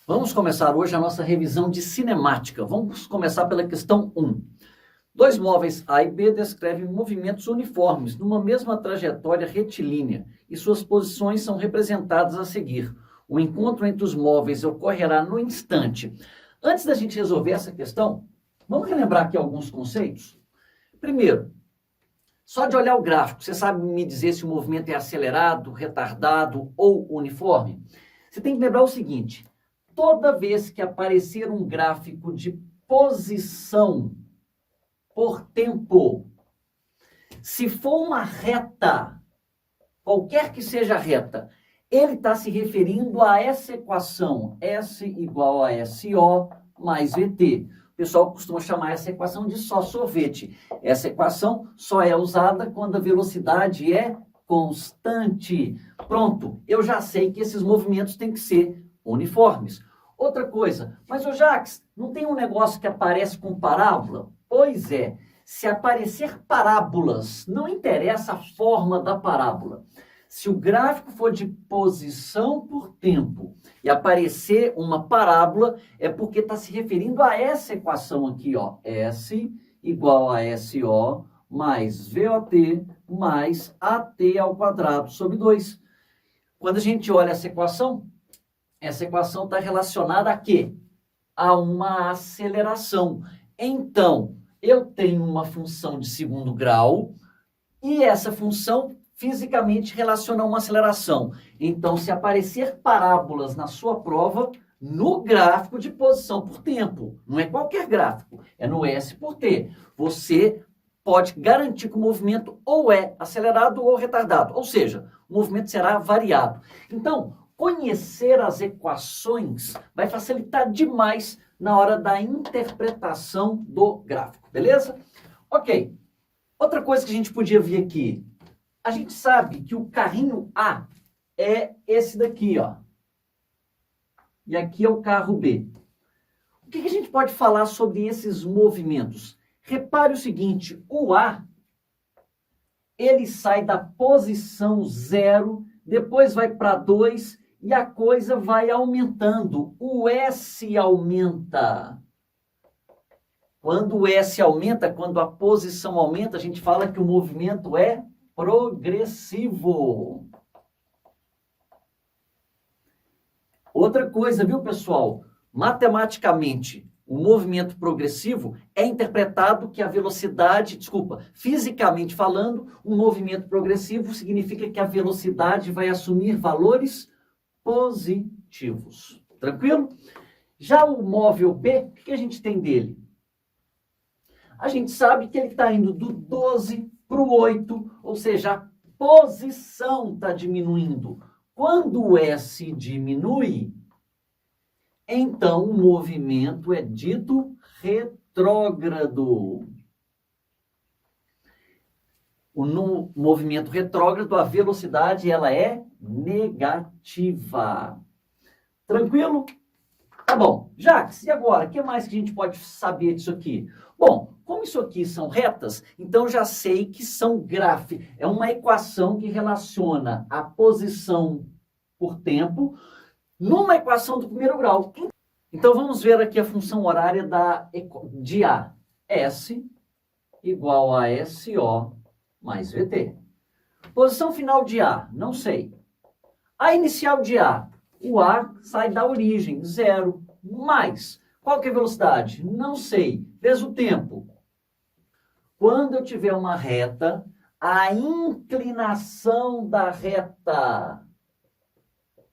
Vamos começar hoje a nossa revisão de cinemática. Vamos começar pela questão 1. Dois móveis A e B descrevem movimentos uniformes numa mesma trajetória retilínea e suas posições são representadas a seguir. O encontro entre os móveis ocorrerá no instante. Antes da gente resolver essa questão, vamos relembrar aqui alguns conceitos? Primeiro, só de olhar o gráfico, você sabe me dizer se o movimento é acelerado, retardado ou uniforme? Você tem que lembrar o seguinte: toda vez que aparecer um gráfico de posição por tempo, se for uma reta, qualquer que seja a reta, ele está se referindo a essa equação, S igual a SO mais VT. O pessoal costuma chamar essa equação de só sorvete. Essa equação só é usada quando a velocidade é constante. Pronto, eu já sei que esses movimentos têm que ser uniformes. Outra coisa, mas o Jacques, não tem um negócio que aparece com parábola? Pois é, se aparecer parábolas, não interessa a forma da parábola. Se o gráfico for de posição por tempo e aparecer uma parábola, é porque está se referindo a essa equação aqui, ó. S igual a SO mais VOT mais AT ao quadrado sobre 2. Quando a gente olha essa equação está relacionada a quê? A uma aceleração. Então, eu tenho uma função de segundo grau e essa função fisicamente relaciona a uma aceleração. Então, se aparecer parábolas na sua prova, no gráfico de posição por tempo, não é qualquer gráfico, é no S por T, você pode garantir que o movimento ou é acelerado ou retardado, ou seja, o movimento será variado. Então, conhecer as equações vai facilitar demais na hora da interpretação do gráfico, beleza? Ok. Outra coisa que a gente podia ver aqui, a gente sabe que o carrinho A é esse daqui, ó. E aqui é o carro B. O que a gente pode falar sobre esses movimentos? Repare o seguinte, o A, ele sai da posição 0, depois vai para 2 e a coisa vai aumentando. O S aumenta. Quando o S aumenta, quando a posição aumenta, a gente fala que o movimento é progressivo. Outra coisa, viu, pessoal? Matematicamente, o movimento progressivo é interpretado que a velocidade, fisicamente falando, um movimento progressivo significa que a velocidade vai assumir valores positivos. Tranquilo? Já o móvel B, o que a gente tem dele? A gente sabe que ele está indo do 12 para o 8, ou seja, a posição está diminuindo. Quando o S diminui, então o movimento é dito retrógrado. No movimento retrógrado, a velocidade ela é negativa. Tranquilo? Tá bom. Jacques, e agora? O que mais que a gente pode saber disso aqui? Bom, como isso aqui são retas, então já sei que são gráficos. É uma equação que relaciona a posição por tempo numa equação do primeiro grau. Então vamos ver aqui a função horária de A. S igual a SO mais VT. Posição final de A, não sei. A inicial de A, o A sai da origem, 0, mais. Qual que é a velocidade? Não sei. Vezes o tempo. Quando eu tiver uma reta, a inclinação da reta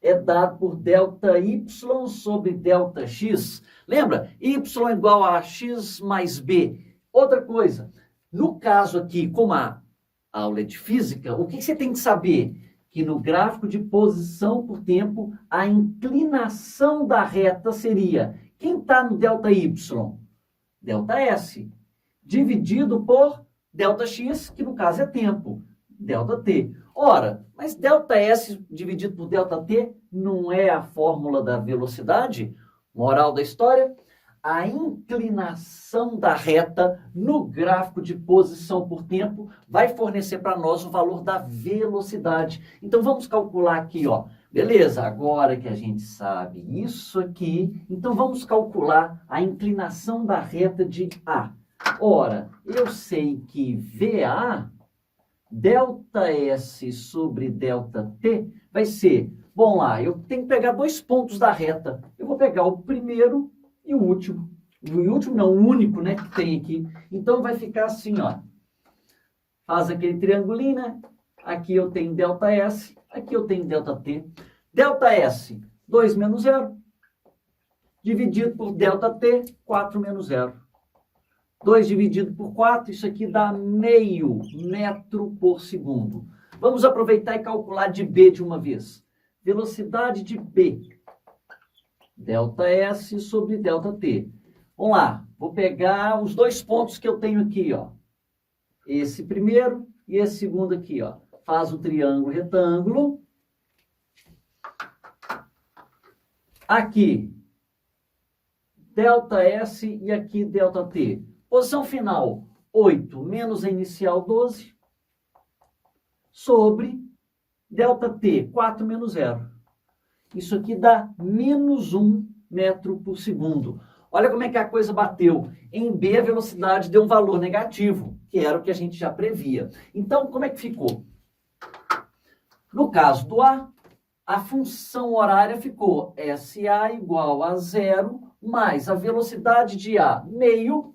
é dado por ΔY sobre ΔX. Lembra? Y igual a x mais b. Outra coisa, no caso aqui, como a aula é de física, o que você tem que saber? Que no gráfico de posição por tempo, a inclinação da reta seria, quem está no ΔY? ΔS, dividido por ΔX, que no caso é tempo, ΔT. Ora, mas ΔS dividido por ΔT não é a fórmula da velocidade? Moral da história, a inclinação da reta no gráfico de posição por tempo vai fornecer para nós o valor da velocidade. Então vamos calcular aqui, ó. Beleza, agora que a gente sabe isso aqui, então vamos calcular a inclinação da reta de A. Ora, eu sei que VA, ΔS sobre ΔT, vai ser, bom lá, eu tenho que pegar dois pontos da reta. Eu vou pegar o primeiro e o último. O último não, o único, né, que tem aqui. Então vai ficar assim, ó. Faz aquele triangulinho, né? Aqui eu tenho ΔS, aqui eu tenho ΔT. ΔS, 2 menos 0, dividido por ΔT, 4 menos 0. 2 dividido por 4, isso aqui dá meio metro por segundo. Vamos aproveitar e calcular de B de uma vez. Velocidade de B, ΔS sobre ΔT. Vamos lá, vou pegar os dois pontos que eu tenho aqui, ó. Esse primeiro e esse segundo aqui, ó. Faz o triângulo retângulo. Aqui, ΔS e aqui ΔT. Posição final, 8 menos a inicial, 12, sobre ΔT, 4 menos 0. Isso aqui dá menos 1 metro por segundo. Olha como é que a coisa bateu. Em B, a velocidade deu um valor negativo, que era o que a gente já previa. Então, como é que ficou? No caso do a função horária ficou SA igual a 0, mais a velocidade de A, meio,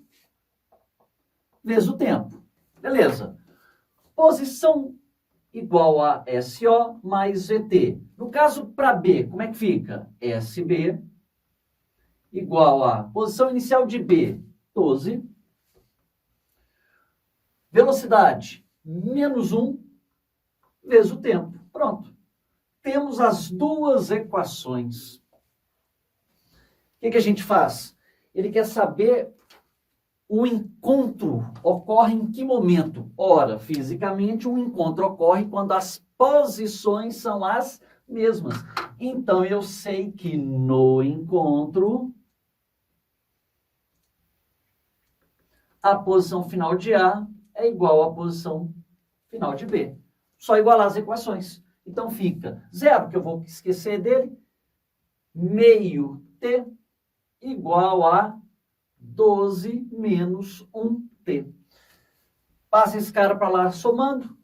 vezes o tempo. Beleza. Posição igual a SO mais VT. No caso para B, como é que fica? SB igual a posição inicial de B, 12. Velocidade, menos 1, vezes o tempo. Pronto. Temos as duas equações. O que a gente faz? Ele quer saber o encontro ocorre em que momento? Ora, fisicamente, um encontro ocorre quando as posições são as mesmas. Então, eu sei que no encontro, a posição final de A é igual à posição final de B. Só igualar as equações. Então, fica 0, que eu vou esquecer dele, meio T igual a 12 menos 1t. Passa esse cara para lá somando.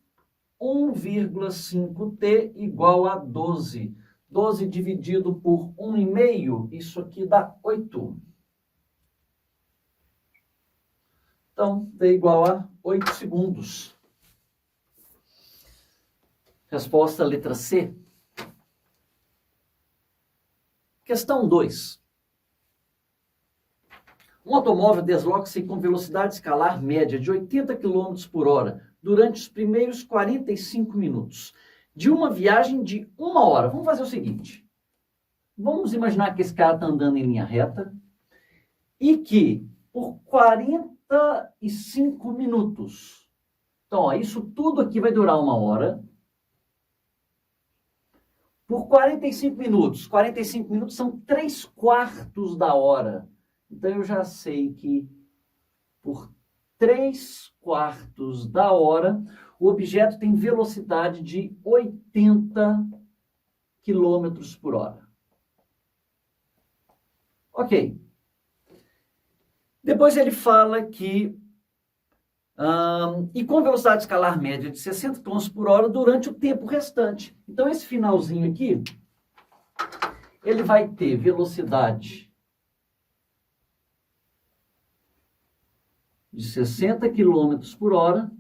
1,5t igual a 12. 12 dividido por 1,5, isso aqui dá 8. Então, t igual a 8 segundos. Resposta letra C. Questão 2. Um automóvel desloca-se com velocidade escalar média de 80 km por hora durante os primeiros 45 minutos de uma viagem de 1 hora. Vamos fazer o seguinte. Vamos imaginar que esse cara está andando em linha reta e que por 45 minutos. Então, ó, isso tudo aqui vai durar 1 hora. Por 45 minutos. 45 minutos são 3/4 da hora. Então, eu já sei que por 3/4 da hora, o objeto tem velocidade de 80 km por hora. Ok. Depois ele fala que... e com velocidade escalar média de 60 km por hora durante o tempo restante. Então, esse finalzinho aqui, ele vai ter velocidade de 60 km por hora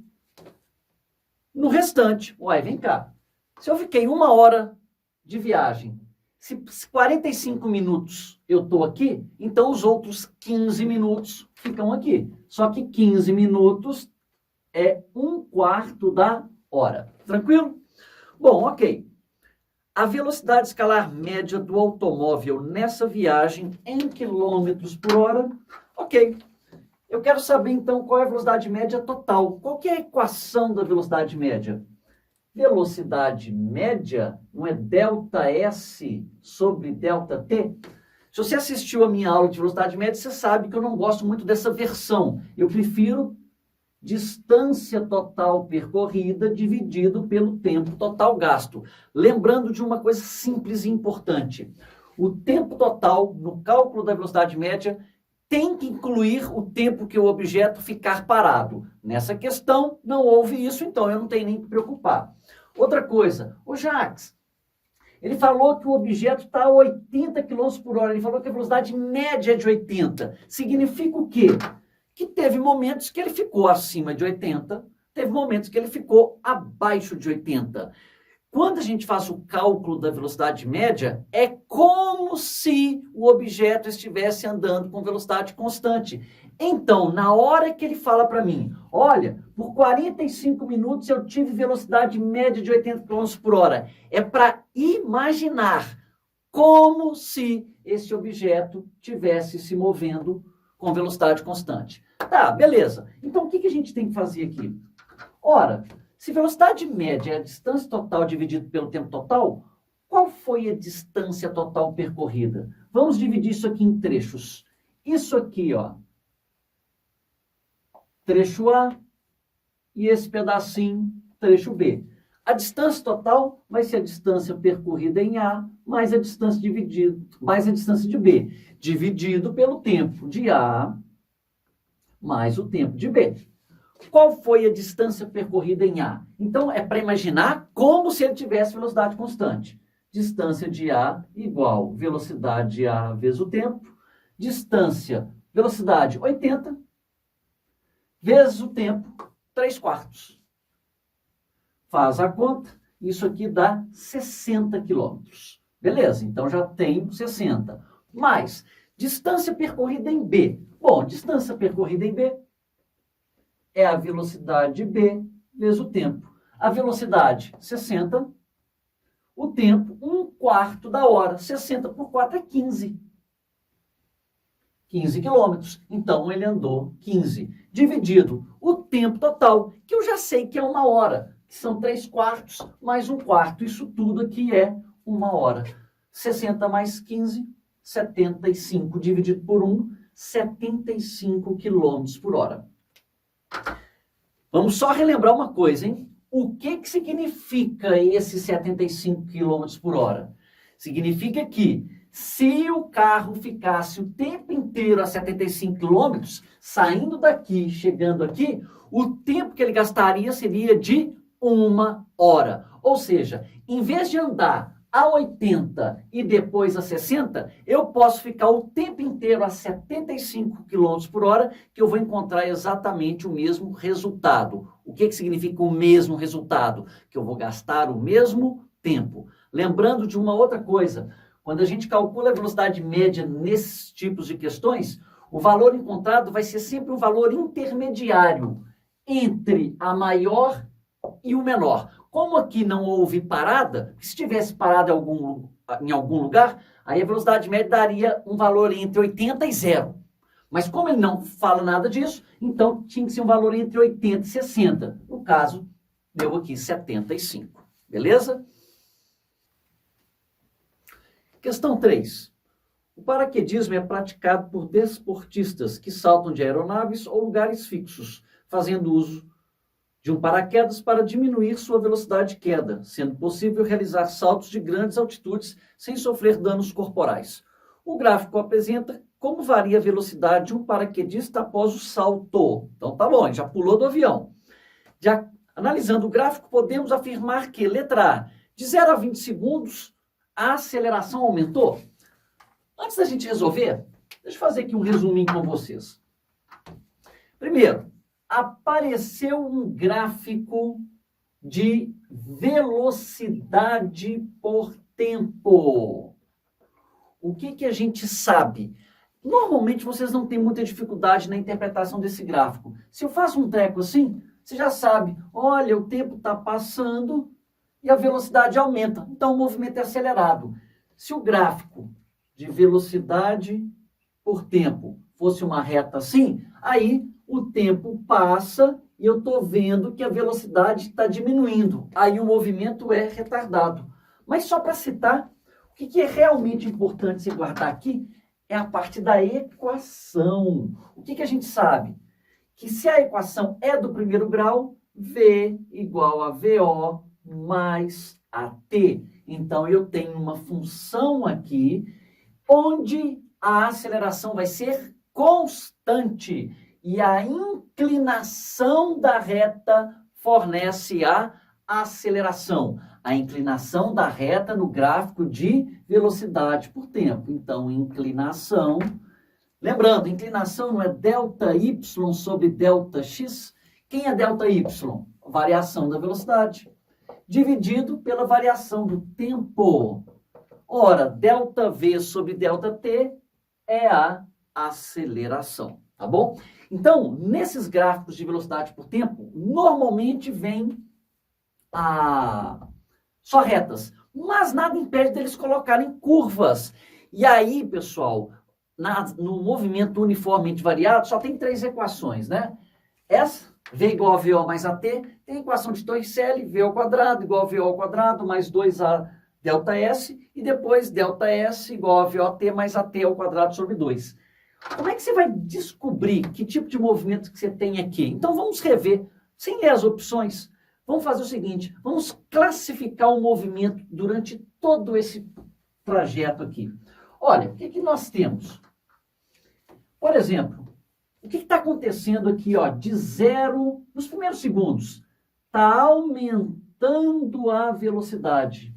no restante. Uai, vem cá. Se eu fiquei 1 hora de viagem, se 45 minutos eu estou aqui, então os outros 15 minutos ficam aqui. Só que 15 minutos é 1/4 da hora. Tranquilo? Bom, ok. A velocidade escalar média do automóvel nessa viagem em quilômetros por hora, ok. Eu quero saber, então, qual é a velocidade média total. Qual que é a equação da velocidade média? Velocidade média não é ΔS sobre ΔT? Se você assistiu a minha aula de velocidade média, você sabe que eu não gosto muito dessa versão. Eu prefiro distância total percorrida dividido pelo tempo total gasto. Lembrando de uma coisa simples e importante. O tempo total, no cálculo da velocidade média, tem que incluir o tempo que o objeto ficar parado. Nessa questão, não houve isso, então eu não tenho nem que me preocupar. Outra coisa, o Jacques, ele falou que o objeto está a 80 km por hora, ele falou que a velocidade média é de 80. Significa o quê? Que teve momentos que ele ficou acima de 80, teve momentos que ele ficou abaixo de 80. Quando a gente faz o cálculo da velocidade média, é como se o objeto estivesse andando com velocidade constante. Então, na hora que ele fala para mim, olha, por 45 minutos eu tive velocidade média de 80 km por hora, é para imaginar como se esse objeto estivesse se movendo com velocidade constante. Tá, beleza. Então, o que a gente tem que fazer aqui? Ora, se velocidade média é a distância total dividido pelo tempo total, qual foi a distância total percorrida? Vamos dividir isso aqui em trechos. Isso aqui, ó, trecho A, e esse pedacinho, trecho B. A distância total vai ser a distância percorrida em A, mais a distância mais a distância de B, dividido pelo tempo de A, mais o tempo de B. Qual foi a distância percorrida em A? Então, é para imaginar como se ele tivesse velocidade constante. Distância de A igual velocidade de A vezes o tempo. Distância, velocidade 80, vezes o tempo, 3/4. Faz a conta, isso aqui dá 60 km. Beleza, então já tenho 60. Mais, distância percorrida em B. Bom, distância percorrida em B é a velocidade B vezes o tempo. A velocidade, 60. O tempo, 1/4 da hora. 60 por 4 é 15. 15 quilômetros. Então, ele andou 15. Dividido o tempo total, que eu já sei que é 1 hora. Que são 3/4 mais 1/4. Isso tudo aqui é 1 hora. 60 mais 15, 75. Dividido por 1, 75 quilômetros por hora. Vamos só relembrar uma coisa, hein? O que significa esse 75 km por hora? Significa que se o carro ficasse o tempo inteiro a 75 km, saindo daqui, chegando aqui, o tempo que ele gastaria seria de 1 hora. Ou seja, em vez de andar a 80 e depois a 60, eu posso ficar o tempo inteiro a 75 km por hora, que eu vou encontrar exatamente o mesmo resultado. O que significa o mesmo resultado? Que eu vou gastar o mesmo tempo. Lembrando de uma outra coisa, quando a gente calcula a velocidade média nesses tipos de questões, o valor encontrado vai ser sempre um valor intermediário entre a maior e o menor. Como aqui não houve parada, se tivesse parado em algum lugar, aí a velocidade média daria um valor entre 80 e 0. Mas como ele não fala nada disso, então tinha que ser um valor entre 80 e 60. No caso, deu aqui 75. Beleza? Questão 3. O paraquedismo é praticado por desportistas que saltam de aeronaves ou lugares fixos, fazendo uso de um paraquedas para diminuir sua velocidade de queda, sendo possível realizar saltos de grandes altitudes sem sofrer danos corporais. O gráfico apresenta como varia a velocidade de um paraquedista após o salto. Então tá bom, já pulou do avião. Analisando o gráfico, podemos afirmar que, letra A, de 0 a 20 segundos, a aceleração aumentou. Antes da gente resolver, deixa eu fazer aqui um resuminho com vocês. Primeiro, apareceu um gráfico de velocidade por tempo. O que a gente sabe? Normalmente vocês não têm muita dificuldade na interpretação desse gráfico. Se eu faço um treco assim, você já sabe, olha, o tempo está passando e a velocidade aumenta. Então o movimento é acelerado. Se o gráfico de velocidade por tempo fosse uma reta assim, aí o tempo passa e eu estou vendo que a velocidade está diminuindo. Aí o movimento é retardado. Mas só para citar, o que é realmente importante se guardar aqui é a parte da equação. O que a gente sabe? que se a equação é do primeiro grau, V igual a VO mais AT. Então, eu tenho uma função aqui onde a aceleração vai ser constante e a inclinação da reta fornece a aceleração. A inclinação da reta no gráfico de velocidade por tempo. Então, inclinação... Lembrando, inclinação não é ΔY sobre ΔX? Quem é ΔY? Variação da velocidade, dividido pela variação do tempo. Ora, ΔV sobre ΔT é a aceleração, tá bom? Então, nesses gráficos de velocidade por tempo, normalmente vem só retas, mas nada impede deles colocarem curvas. E aí, pessoal... no movimento uniformemente variado, só tem 3 equações, né? Essa, V igual a VO mais AT, tem a equação de Torricelli, V ao quadrado igual a VO ao quadrado, mais 2A ΔS, e depois ΔS igual a VOT mais AT ao quadrado sobre 2. Como é que você vai descobrir que tipo de movimento que você tem aqui? Então, vamos rever, sem ler as opções. Vamos fazer o seguinte, vamos classificar o movimento durante todo esse trajeto aqui. Olha, o que nós temos? Por exemplo, o que está acontecendo aqui, ó, de 0, nos primeiros segundos? Está aumentando a velocidade.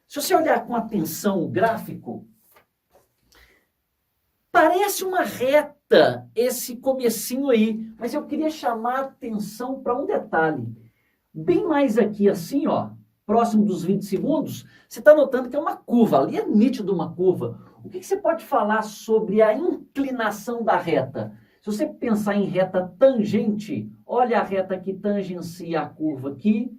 Se você olhar com atenção o gráfico, parece uma reta esse comecinho aí, mas eu queria chamar a atenção para um detalhe. Bem mais aqui assim, ó, próximo dos 20 segundos, você está notando que é uma curva, ali é nítido uma curva. O que você pode falar sobre a inclinação da reta? Se você pensar em reta tangente, olha a reta que tangencia a curva aqui,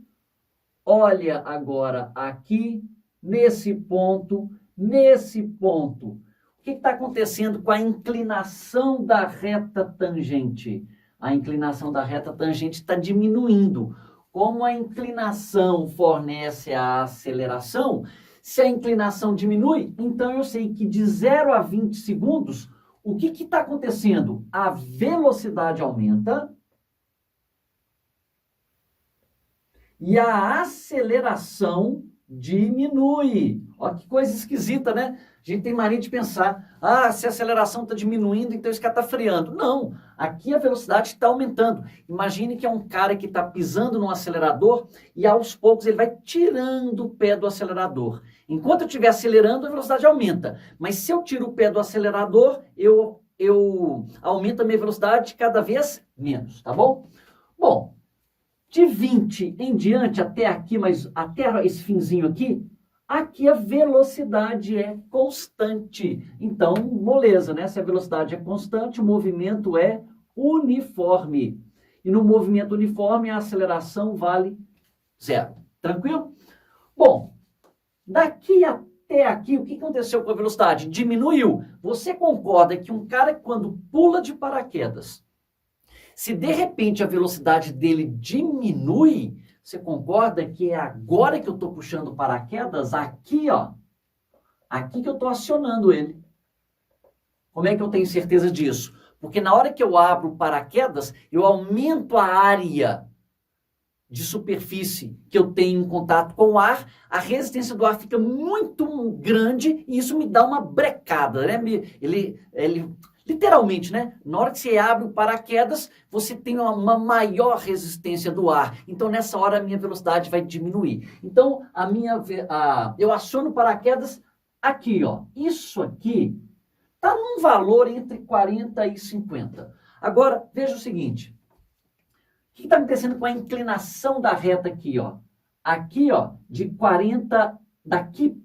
olha agora aqui, nesse ponto. O que está acontecendo com a inclinação da reta tangente? A inclinação da reta tangente está diminuindo. Como a inclinação fornece a aceleração, se a inclinação diminui, então eu sei que de 0 a 20 segundos, o que está acontecendo? A velocidade aumenta e a aceleração diminui. Olha que coisa esquisita, né? A gente tem mania de pensar, se a aceleração está diminuindo, então esse cara está freando. Não, aqui a velocidade está aumentando. Imagine que é um cara que está pisando no acelerador e aos poucos ele vai tirando o pé do acelerador. Enquanto eu estiver acelerando, a velocidade aumenta. Mas se eu tiro o pé do acelerador, eu aumento a minha velocidade cada vez menos, tá bom? Bom, de 20 em diante até aqui, mas até esse finzinho aqui, aqui a velocidade é constante. Então, moleza, né? Se a velocidade é constante, o movimento é uniforme. E no movimento uniforme, a aceleração vale 0. Tranquilo? Bom, daqui até aqui, o que aconteceu com a velocidade? Diminuiu. Você concorda que um cara, quando pula de paraquedas, se de repente a velocidade dele diminui, você concorda que é agora que eu estou puxando o paraquedas? Aqui, ó. Aqui que eu estou acionando ele. Como é que eu tenho certeza disso? Porque na hora que eu abro o paraquedas, eu aumento a área de superfície que eu tenho em contato com o ar, a resistência do ar fica muito grande e isso me dá uma brecada, né? Literalmente, né? Na hora que você abre o paraquedas, você tem uma maior resistência do ar. Então, nessa hora, a minha velocidade vai diminuir. Então, eu aciono o paraquedas aqui, ó. Isso aqui está num valor entre 40 e 50. Agora, veja o seguinte. O que está acontecendo com a inclinação da reta aqui, ó? Aqui, ó, de 40, daqui,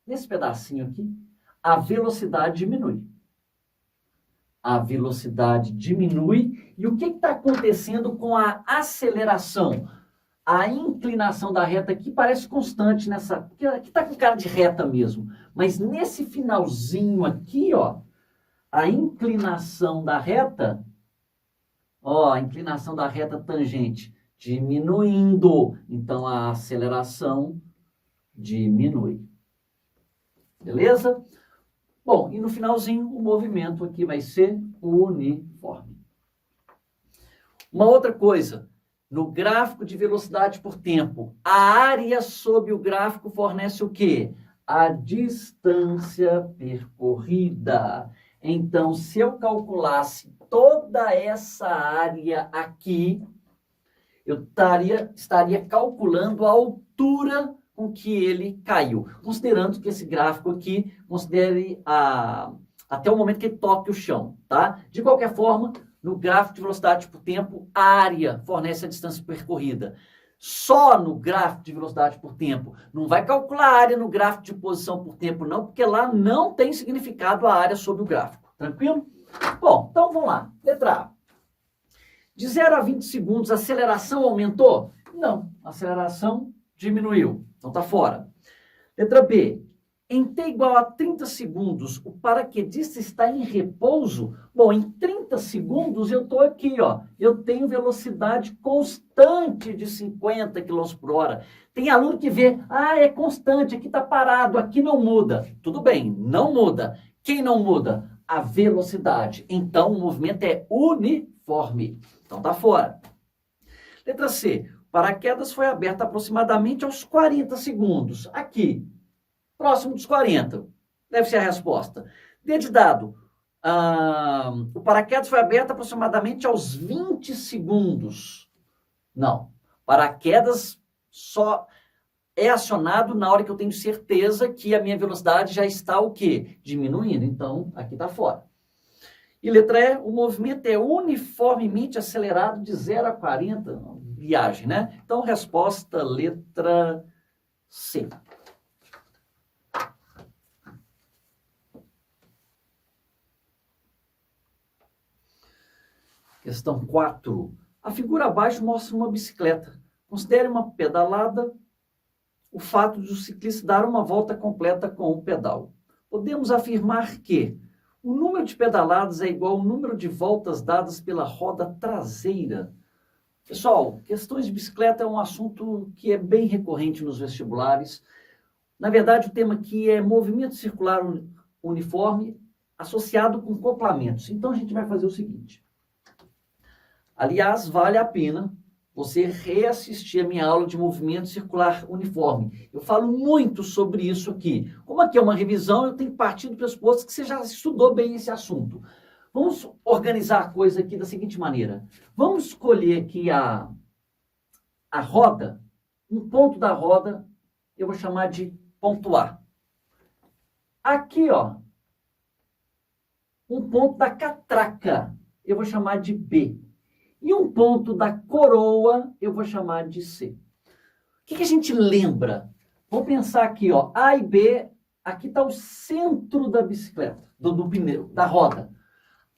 nesse pedacinho aqui, a velocidade diminui. A velocidade diminui. E o que está acontecendo com a aceleração? A inclinação da reta aqui parece constante nessa... Aqui está com cara de reta mesmo. Mas nesse finalzinho aqui, ó, a inclinação da reta... Ó, a inclinação da reta tangente diminuindo. Então, a aceleração diminui. Beleza? Bom, e no finalzinho, o movimento aqui vai ser uniforme. Uma outra coisa, no gráfico de velocidade por tempo, a área sob o gráfico fornece o quê? A distância percorrida. Então, se eu calculasse toda essa área aqui, eu estaria calculando a altura com que ele caiu, considerando que esse gráfico aqui considere até o momento que ele toque o chão, tá? De qualquer forma, no gráfico de velocidade por tempo, a área fornece a distância percorrida. Só no gráfico de velocidade por tempo. Não vai calcular a área no gráfico de posição por tempo, não, porque lá não tem significado a área sobre o gráfico. Tranquilo? Bom, então vamos lá. Letra A. De 0 a 20 segundos, a aceleração aumentou? Não, a aceleração diminuiu. Então tá fora. Letra B. Em t igual a 30 segundos, o paraquedista está em repouso? Bom, em 30 segundos eu estou aqui, ó. Eu tenho velocidade constante de 50 km por hora. Tem aluno que vê, é constante, aqui está parado, aqui não muda. Tudo bem, não muda. Quem não muda? A velocidade. Então o movimento é uniforme. Então tá fora. Letra C. O paraquedas foi aberto aproximadamente aos 40 segundos. Aqui. Próximo dos 40. Deve ser a resposta. D de dado. O paraquedas foi aberto aproximadamente aos 20 segundos. Não. Paraquedas só é acionado na hora que eu tenho certeza que a minha velocidade já está o quê? Diminuindo. Então, aqui está fora. E letra E, o movimento é uniformemente acelerado de 0 a 40. Viagem, né? Então, resposta letra C. Questão 4. A figura abaixo mostra uma bicicleta. Considere uma pedalada o fato de o ciclista dar uma volta completa com o pedal. Podemos afirmar que o número de pedaladas é igual ao número de voltas dadas pela roda traseira. Pessoal, questões de bicicleta é um assunto que é bem recorrente nos vestibulares. Na verdade, o tema aqui é movimento circular uniforme associado com acoplamentos. Então, a gente vai fazer o seguinte. Aliás, vale a pena você reassistir a minha aula de movimento circular uniforme. Eu falo muito sobre isso aqui. Como aqui é uma revisão, eu tenho que partir do pressuposto que você já estudou bem esse assunto. Vamos organizar a coisa aqui da seguinte maneira. Vamos escolher aqui a roda, um ponto da roda, eu vou chamar de ponto A. Aqui, ó, um ponto da catraca, eu vou chamar de B. E um ponto da coroa, eu vou chamar de C. O que a gente lembra? Vamos pensar aqui, ó, A e B, aqui está o centro da bicicleta, do pneu, da roda.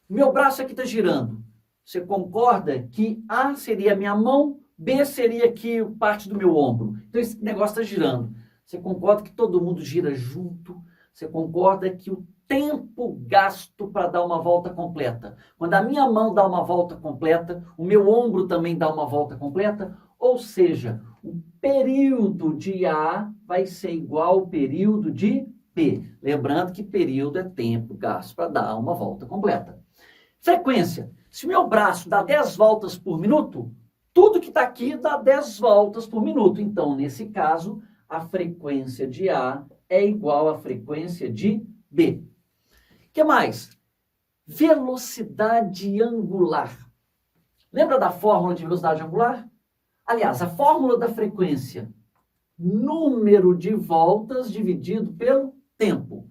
Meu braço aqui está girando. Você concorda que A seria a minha mão, B seria aqui parte do meu ombro. Então esse negócio está girando. Você concorda que todo mundo gira junto? Você concorda que o tempo gasto para dar uma volta completa. Quando a minha mão dá uma volta completa, o meu ombro também dá uma volta completa, ou seja, o período de A vai ser igual ao período de B. Lembrando que período é tempo gasto para dar uma volta completa. Frequência. Se o meu braço dá 10 voltas por minuto, tudo que está aqui dá 10 voltas por minuto. Então, nesse caso, a frequência de A é igual à frequência de B. O que mais? Velocidade angular. Lembra da fórmula de velocidade angular? Aliás, a fórmula da frequência. Número de voltas dividido pelo tempo.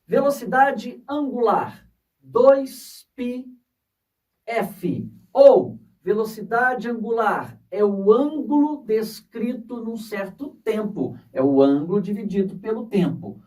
Velocidade angular. 2πf. Ou, velocidade angular é o ângulo descrito num certo tempo. É o ângulo dividido pelo tempo.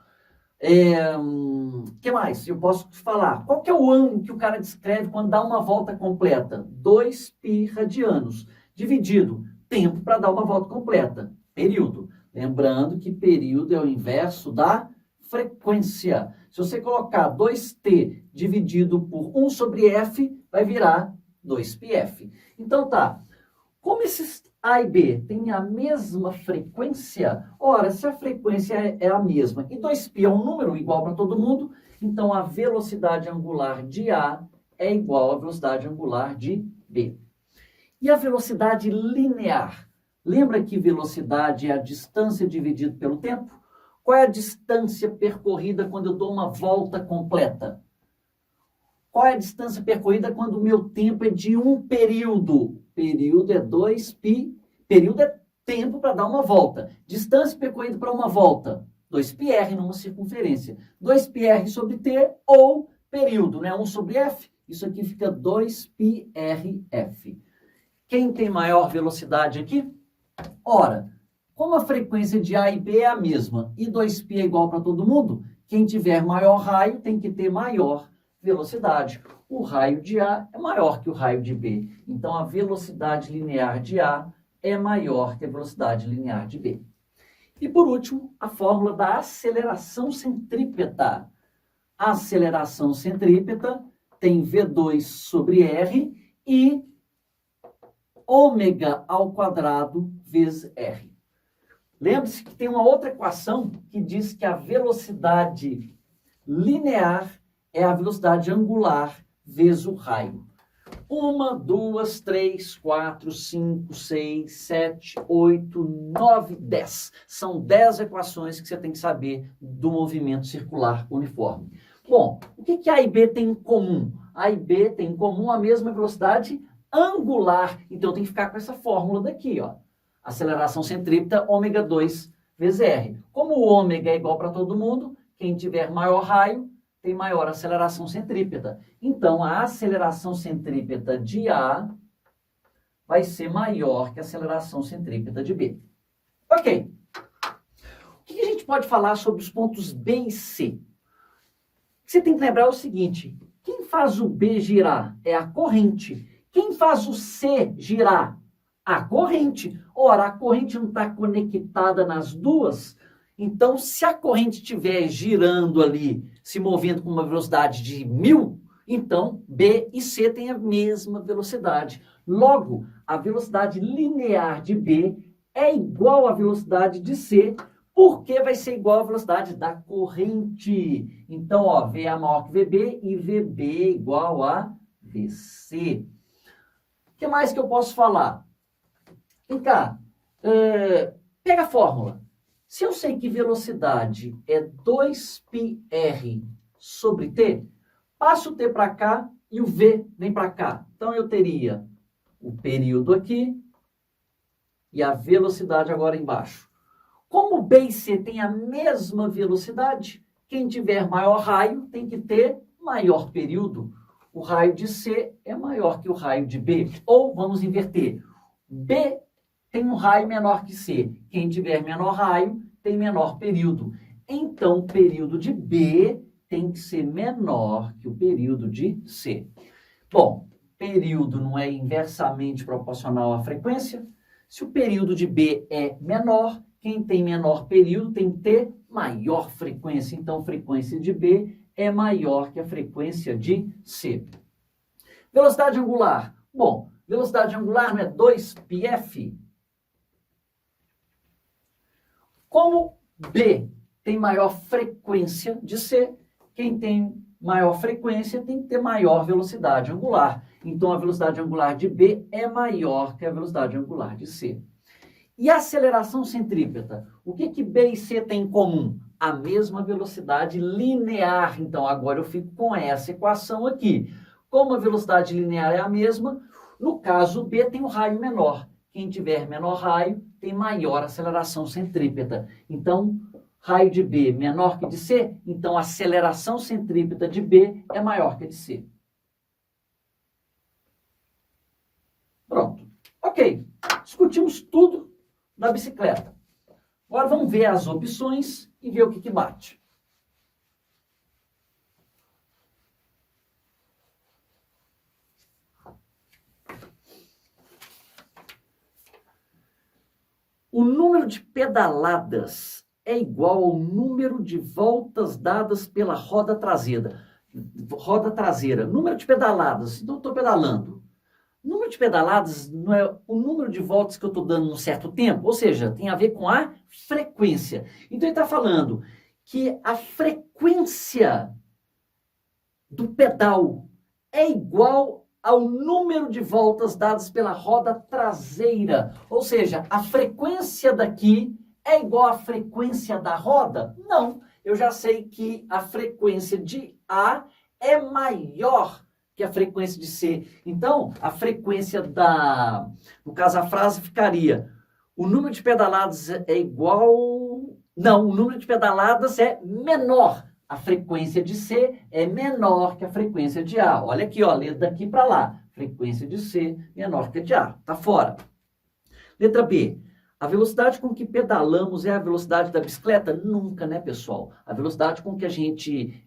Que mais? Eu posso te falar. Qual que é o ângulo que o cara descreve quando dá uma volta completa? 2π radianos. Dividido. Tempo para dar uma volta completa. Período. Lembrando que período é o inverso da frequência. Se você colocar 2t dividido por 1 sobre f, vai virar 2πf. Então tá. Como esses A e B têm a mesma frequência, ora, se a frequência é a mesma e 2π é um número igual para todo mundo, então a velocidade angular de A é igual à velocidade angular de B. E a velocidade linear? Lembra que velocidade é a distância dividida pelo tempo? Qual é a distância percorrida quando eu dou uma volta completa? Qual é a distância percorrida quando o meu tempo é de um período? Período é 2π. Período é tempo para dar uma volta. Distância percorrida para uma volta. 2πr numa circunferência. 2πr sobre t ou período, né? 1 sobre f. Isso aqui fica 2πrf. Quem tem maior velocidade aqui? Ora, como a frequência de A e B é a mesma e 2π é igual para todo mundo, quem tiver maior raio tem que ter maior velocidade. O raio de A é maior que o raio de B. Então, a velocidade linear de A é maior que a velocidade linear de B. E, por último, a fórmula da aceleração centrípeta. A aceleração centrípeta tem V2 sobre R e ômega ao quadrado vezes R. Lembre-se que tem uma outra equação que diz que a velocidade linear é a velocidade angular vezes o raio. 1, 2, 3, 4, 5, 6, 7, 8, 9, 10. São 10 equações que você tem que saber do movimento circular uniforme. Bom, o que A e B têm em comum? A e B têm em comum a mesma velocidade angular. Então, tem que ficar com essa fórmula daqui, ó. Aceleração centrípeta, ômega 2 vezes R. Como o ômega é igual para todo mundo, quem tiver maior raio tem maior aceleração centrípeta. Então, a aceleração centrípeta de A vai ser maior que a aceleração centrípeta de B. Ok. O que a gente pode falar sobre os pontos B e C? O que você tem que lembrar é o seguinte: quem faz o B girar é a corrente. Quem faz o C girar? A corrente. Ora, a corrente não está conectada nas duas. Então, se a corrente estiver girando ali, se movendo com uma velocidade de 1000, então B e C têm a mesma velocidade. Logo, a velocidade linear de B é igual à velocidade de C, porque vai ser igual à velocidade da corrente. Então, ó, VA maior que VB e VB igual a VC. O que mais que eu posso falar? Vem cá, pega a fórmula. Se eu sei que velocidade é 2πr sobre t, passo o t para cá e o v vem para cá. Então, eu teria o período aqui e a velocidade agora embaixo. Como B e C têm a mesma velocidade, quem tiver maior raio tem que ter maior período. O raio de C é maior que o raio de B. Ou, vamos inverter, B tem um raio menor que C. Quem tiver menor raio tem menor período. Então, o período de B tem que ser menor que o período de C. Bom, período não é inversamente proporcional à frequência. Se o período de B é menor, quem tem menor período tem que ter maior frequência. Então, a frequência de B é maior que a frequência de C. Velocidade angular. Bom, velocidade angular não é 2πf? Como B tem maior frequência de C, quem tem maior frequência tem que ter maior velocidade angular. Então, a velocidade angular de B é maior que a velocidade angular de C. E a aceleração centrípeta? O que B e C têm em comum? A mesma velocidade linear. Então, agora eu fico com essa equação aqui. Como a velocidade linear é a mesma, no caso, B tem um raio menor. Quem tiver menor raio tem maior aceleração centrípeta. Então, raio de B menor que de C, então a aceleração centrípeta de B é maior que a de C. Pronto. Ok. Discutimos tudo da bicicleta. Agora vamos ver as opções e ver o que bate. O número de pedaladas é igual ao número de voltas dadas pela roda traseira. Número de pedaladas. Então, eu estou pedalando. Número de pedaladas não é o número de voltas que eu estou dando num certo tempo, ou seja, tem a ver com a frequência. Então, ele está falando que a frequência do pedal é igual ao número de voltas dadas pela roda traseira. Ou seja, a frequência daqui é igual à frequência da roda? Não. Eu já sei que a frequência de A é maior que a frequência de C. Então, a frequência no caso, a frase ficaria: o número de pedaladas é igual... Não, o número de pedaladas é menor. A frequência de C é menor que a frequência de A. Olha aqui, ó, lê daqui para lá. Frequência de C menor que a de A. Tá fora. Letra B. A velocidade com que pedalamos é a velocidade da bicicleta? Nunca, né, pessoal? A velocidade com que a gente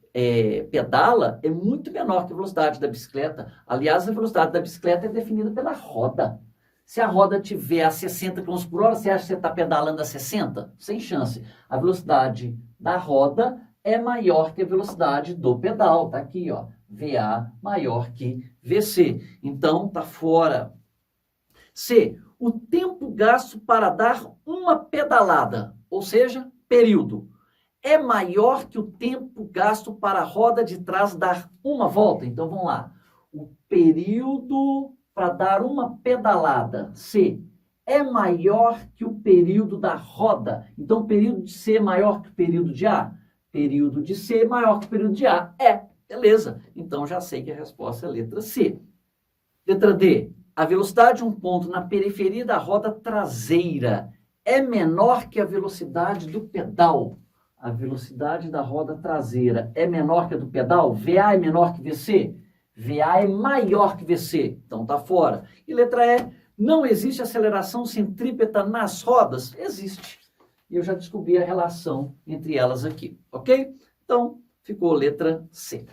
pedala é muito menor que a velocidade da bicicleta. Aliás, a velocidade da bicicleta é definida pela roda. Se a roda tiver a 60 km por hora, você acha que você está pedalando a 60? Sem chance. A velocidade da roda é maior que a velocidade do pedal. Tá aqui, ó. VA maior que VC. Então, tá fora. C. O tempo gasto para dar uma pedalada, ou seja, período, é maior que o tempo gasto para a roda de trás dar uma volta. Então, vamos lá. O período para dar uma pedalada, C, é maior que o período da roda. Então, o período de C é maior que o período de A? Período de C é maior que o período de A? É. Beleza. Então, já sei que a resposta é a letra C. Letra D. A velocidade de um ponto na periferia da roda traseira é menor que a velocidade do pedal. A velocidade da roda traseira é menor que a do pedal? VA é menor que VC? VA é maior que VC. Então tá fora. E letra E. Não existe aceleração centrípeta nas rodas? Existe. E eu já descobri a relação entre elas aqui. Ok? Então ficou letra C.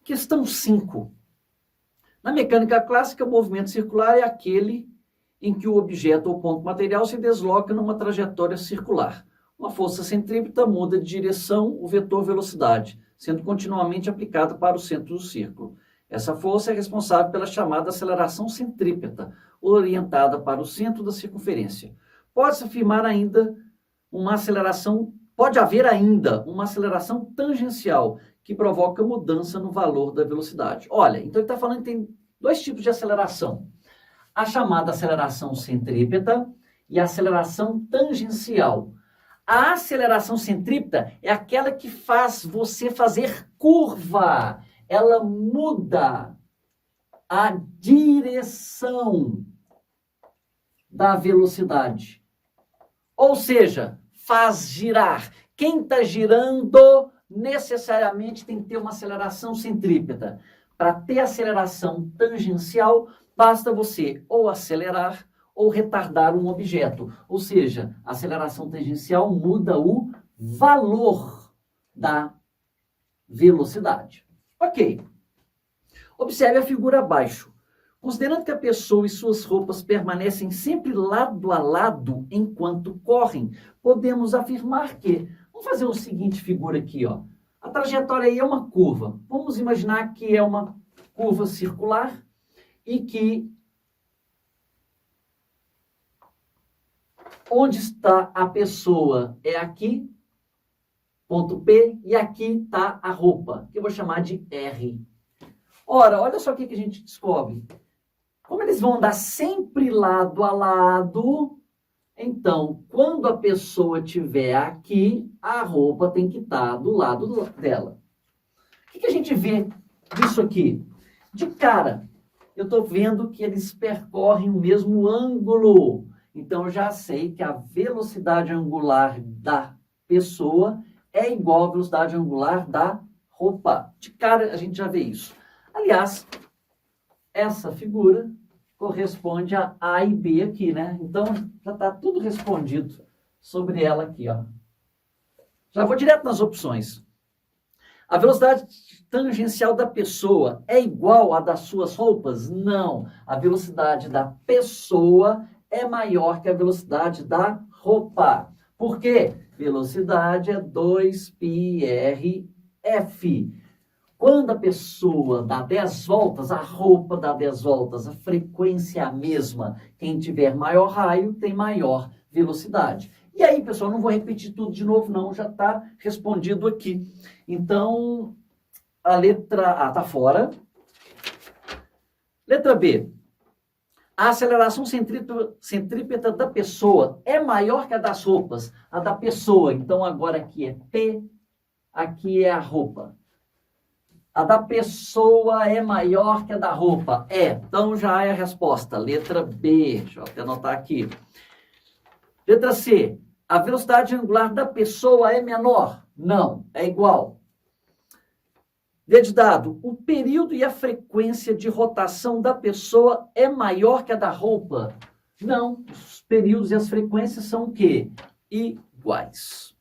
Questão 5. Na mecânica clássica, o movimento circular é aquele em que o objeto ou ponto material se desloca numa trajetória circular. Uma força centrípeta muda de direção o vetor velocidade, sendo continuamente aplicada para o centro do círculo. Essa força é responsável pela chamada aceleração centrípeta, orientada para o centro da circunferência. Pode-se afirmar ainda pode haver ainda uma aceleração tangencial, que provoca mudança no valor da velocidade. Olha, então ele está falando que tem dois tipos de aceleração. A chamada aceleração centrípeta e a aceleração tangencial. A aceleração centrípeta é aquela que faz você fazer curva. Ela muda a direção da velocidade. Ou seja, faz girar. Quem está girando necessariamente tem que ter uma aceleração centrípeta. Para ter aceleração tangencial, basta você ou acelerar ou retardar um objeto. Ou seja, a aceleração tangencial muda o valor da velocidade. Ok. Observe a figura abaixo. Considerando que a pessoa e suas roupas permanecem sempre lado a lado enquanto correm, podemos afirmar que... Vamos fazer o seguinte figura aqui, ó. A trajetória aí é uma curva. Vamos imaginar que é uma curva circular e que onde está a pessoa é aqui, ponto P, e aqui está a roupa, que eu vou chamar de R. Ora, olha só o que a gente descobre. Como eles vão andar sempre lado a lado, então, quando a pessoa estiver aqui, a roupa tem que estar do lado dela. O que a gente vê disso aqui? De cara, eu estou vendo que eles percorrem o mesmo ângulo. Então, eu já sei que a velocidade angular da pessoa é igual à velocidade angular da roupa. De cara, a gente já vê isso. Aliás, essa figura corresponde a A e B aqui, né? Então, já está tudo respondido sobre ela aqui, ó. Já vou direto nas opções. A velocidade tangencial da pessoa é igual à das suas roupas? Não. A velocidade da pessoa é maior que a velocidade da roupa. Por quê? Velocidade é 2πrf. Quando a pessoa dá 10 voltas, a roupa dá 10 voltas, a frequência é a mesma. Quem tiver maior raio tem maior velocidade. E aí, pessoal, não vou repetir tudo de novo, não, já está respondido aqui. Então, a letra A está fora. Letra B. A aceleração centrípeta da pessoa é maior que a das roupas. A da pessoa, então agora aqui é P, aqui é a roupa. A da pessoa é maior que a da roupa? É. Então já é a resposta. Letra B. Deixa eu até anotar aqui. Letra C. A velocidade angular da pessoa é menor? Não. É igual. D de dado. O período e a frequência de rotação da pessoa é maior que a da roupa? Não. Os períodos e as frequências são o quê? Iguais.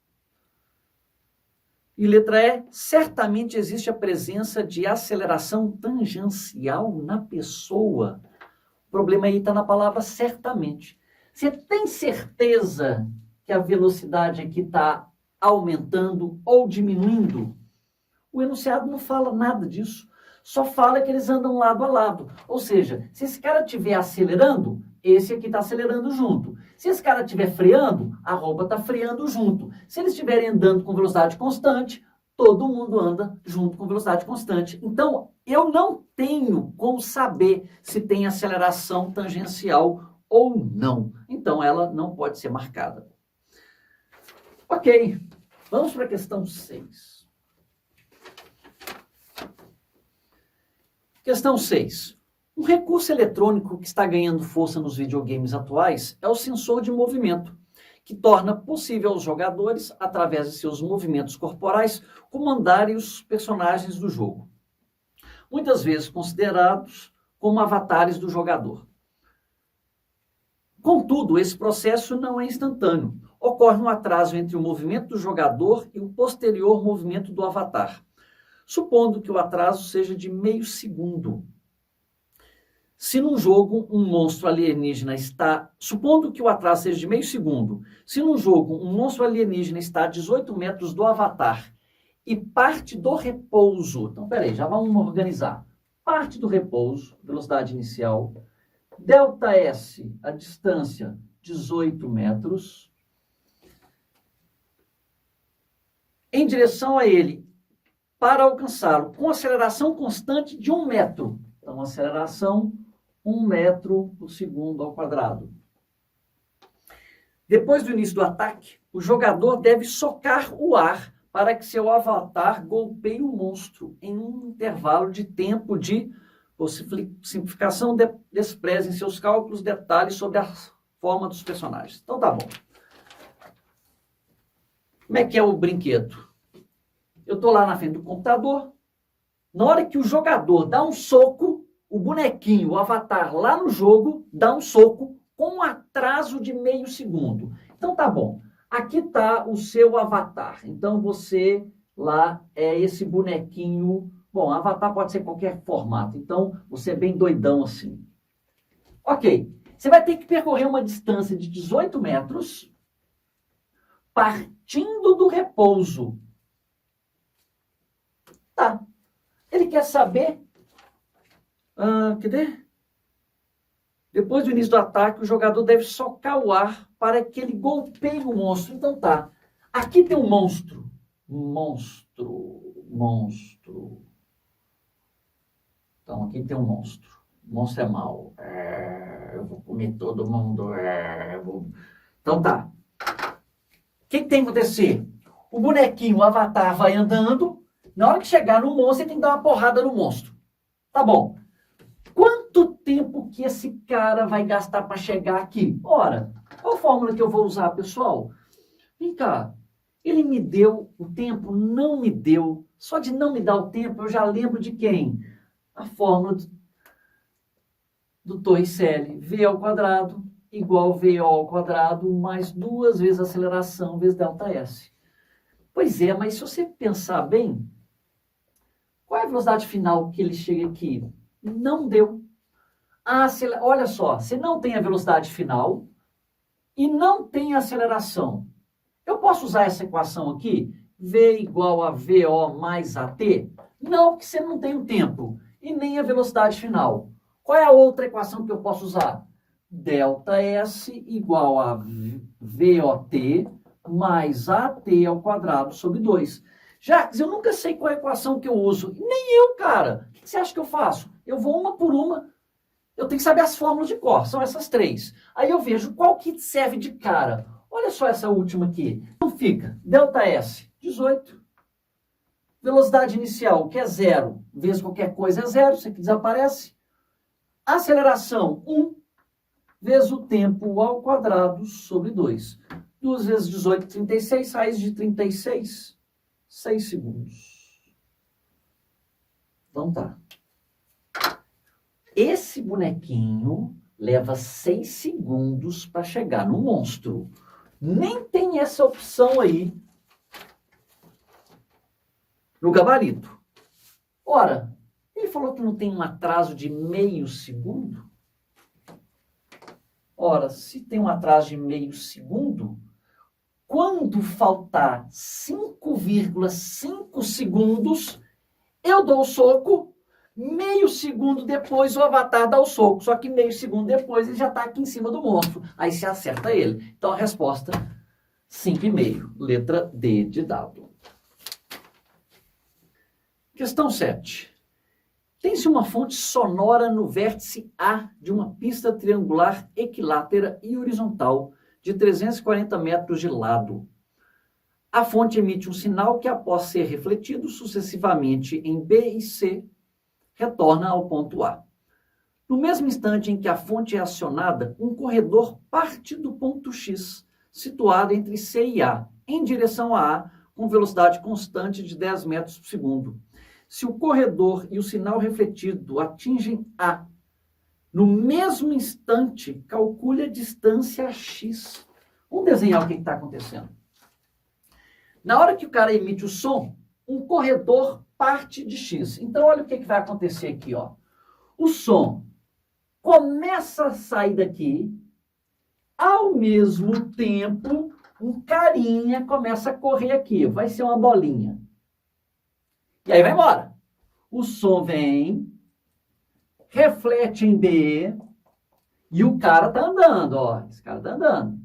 E letra E, certamente existe a presença de aceleração tangencial na pessoa. O problema aí está na palavra certamente. Você tem certeza que a velocidade aqui está aumentando ou diminuindo? O enunciado não fala nada disso. Só fala que eles andam lado a lado. Ou seja, se esse cara estiver acelerando, esse aqui está acelerando junto. Se esse cara estiver freando, a roupa está freando junto. Se eles estiverem andando com velocidade constante, todo mundo anda junto com velocidade constante. Então, eu não tenho como saber se tem aceleração tangencial ou não. Então, ela não pode ser marcada. Ok, vamos para a questão 6. Questão 6. Um recurso eletrônico que está ganhando força nos videogames atuais é o sensor de movimento, que torna possível aos jogadores, através de seus movimentos corporais, comandarem os personagens do jogo, muitas vezes considerados como avatares do jogador. Contudo, esse processo não é instantâneo. Ocorre um atraso entre o movimento do jogador e o posterior movimento do avatar, supondo que o atraso seja de meio segundo. Se num jogo um monstro alienígena está... Supondo que o atraso seja de meio segundo. Se num jogo um monstro alienígena está a 18 metros do avatar e parte do repouso... Então, peraí, já vamos organizar. Parte do repouso, velocidade inicial, ΔS, a distância, 18 metros, em direção a ele, para alcançá-lo, com aceleração constante de 1 metro. Então, aceleração 1 metro por segundo ao quadrado. Depois do início do ataque, o jogador deve socar o ar para que seu avatar golpeie o monstro em um intervalo de tempo de, por simplificação, desprezem seus cálculos, detalhes sobre a forma dos personagens. Então tá bom. Como é que é o brinquedo? Eu estou lá na frente do computador, na hora que o jogador dá um soco, o bonequinho, o avatar lá no jogo, dá um soco com um atraso de meio segundo. Então tá bom, aqui está o seu avatar. Então você lá é esse bonequinho. Bom, avatar pode ser qualquer formato, então você é bem doidão assim. Ok, você vai ter que percorrer uma distância de 18 metros, partindo do repouso. Tá. Ele quer saber... cadê? Depois do início do ataque, o jogador deve socar o ar para que ele golpeie o monstro. Então tá. Aqui tem um monstro. Monstro. Então aqui tem um monstro. O monstro é mau. Eu vou comer todo mundo. Então tá. O que tem que acontecer? O bonequinho, o avatar, vai andando. Na hora que chegar no monstro, ele tem que dar uma porrada no monstro. Tá bom. Quanto tempo que esse cara vai gastar para chegar aqui? Ora, qual a fórmula que eu vou usar, pessoal? Vem cá. Ele me deu o tempo? Não me deu. Só de não me dar o tempo, eu já lembro de quem? A fórmula do Torricelli. V ao quadrado igual VO ao quadrado mais 2 vezes a aceleração vezes ΔS. Pois é, mas se você pensar bem, qual é a velocidade final que ele chega aqui? Não deu. Olha só, você não tem a velocidade final e não tem a aceleração. posso usar essa equação aqui? V igual a VO mais AT? Não, porque você não tem o tempo e nem a velocidade final. Qual é a outra equação que eu posso usar? ΔS igual a VOT mais AT ao quadrado sobre 2. Jacques, eu nunca sei qual é a equação que eu uso. Nem eu, cara. O que você acha que eu faço? Eu vou uma por uma. Eu tenho que saber as fórmulas de cor. São essas 3. Aí eu vejo qual que serve de cara. Olha só essa última aqui. Então fica ΔS, 18. Velocidade inicial, que é 0, vezes qualquer coisa é 0, isso aqui desaparece. Aceleração, 1, vezes o tempo ao quadrado sobre 2. 2 vezes 18, 36, raiz de 36, 6 segundos. Então tá. Esse bonequinho leva 6 segundos para chegar no monstro. Nem tem essa opção aí no gabarito. Ora, ele falou que não tem um atraso de meio segundo. Ora, se tem um atraso de meio segundo, quando faltar 5,5 segundos, eu dou o soco, meio segundo depois o avatar dá o soco, só que meio segundo depois ele já está aqui em cima do monstro. Aí você acerta ele. Então a resposta, 5,5, letra D de dado. Questão 7. Tem-se uma fonte sonora no vértice A de uma pista triangular equilátera e horizontal de 340 metros de lado. A fonte emite um sinal que, após ser refletido sucessivamente em B e C, retorna ao ponto A. No mesmo instante em que a fonte é acionada, um corredor parte do ponto X, situado entre C e A, em direção a A, com velocidade constante de 10 metros por segundo. Se o corredor e o sinal refletido atingem A, no mesmo instante, calcule a distância x. Vamos desenhar o que está acontecendo. Na hora que o cara emite o som, um corredor parte de x. Então, olha o que vai acontecer aqui. Ó. O som começa a sair daqui, ao mesmo tempo, um carinha começa a correr aqui. Vai ser uma bolinha. E aí vai embora. O som vem, reflete em B, e o cara tá andando, ó. Esse cara tá andando.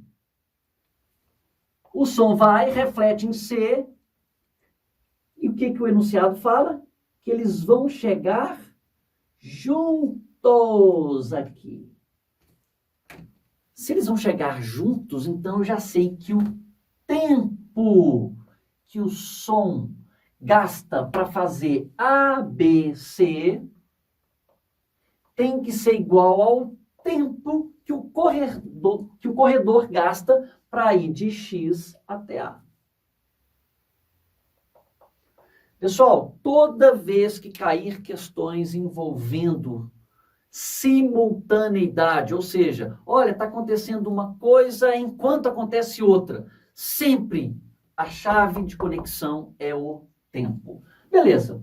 O som vai, reflete em C, e o que o enunciado fala? Que eles vão chegar juntos aqui. Se eles vão chegar juntos, então eu já sei que o tempo que o som gasta para fazer A, B, C tem que ser igual ao tempo que o corredor gasta para ir de X até A. Pessoal, toda vez que cair questões envolvendo simultaneidade, ou seja, olha, está acontecendo uma coisa enquanto acontece outra, sempre a chave de conexão é o tempo. Beleza.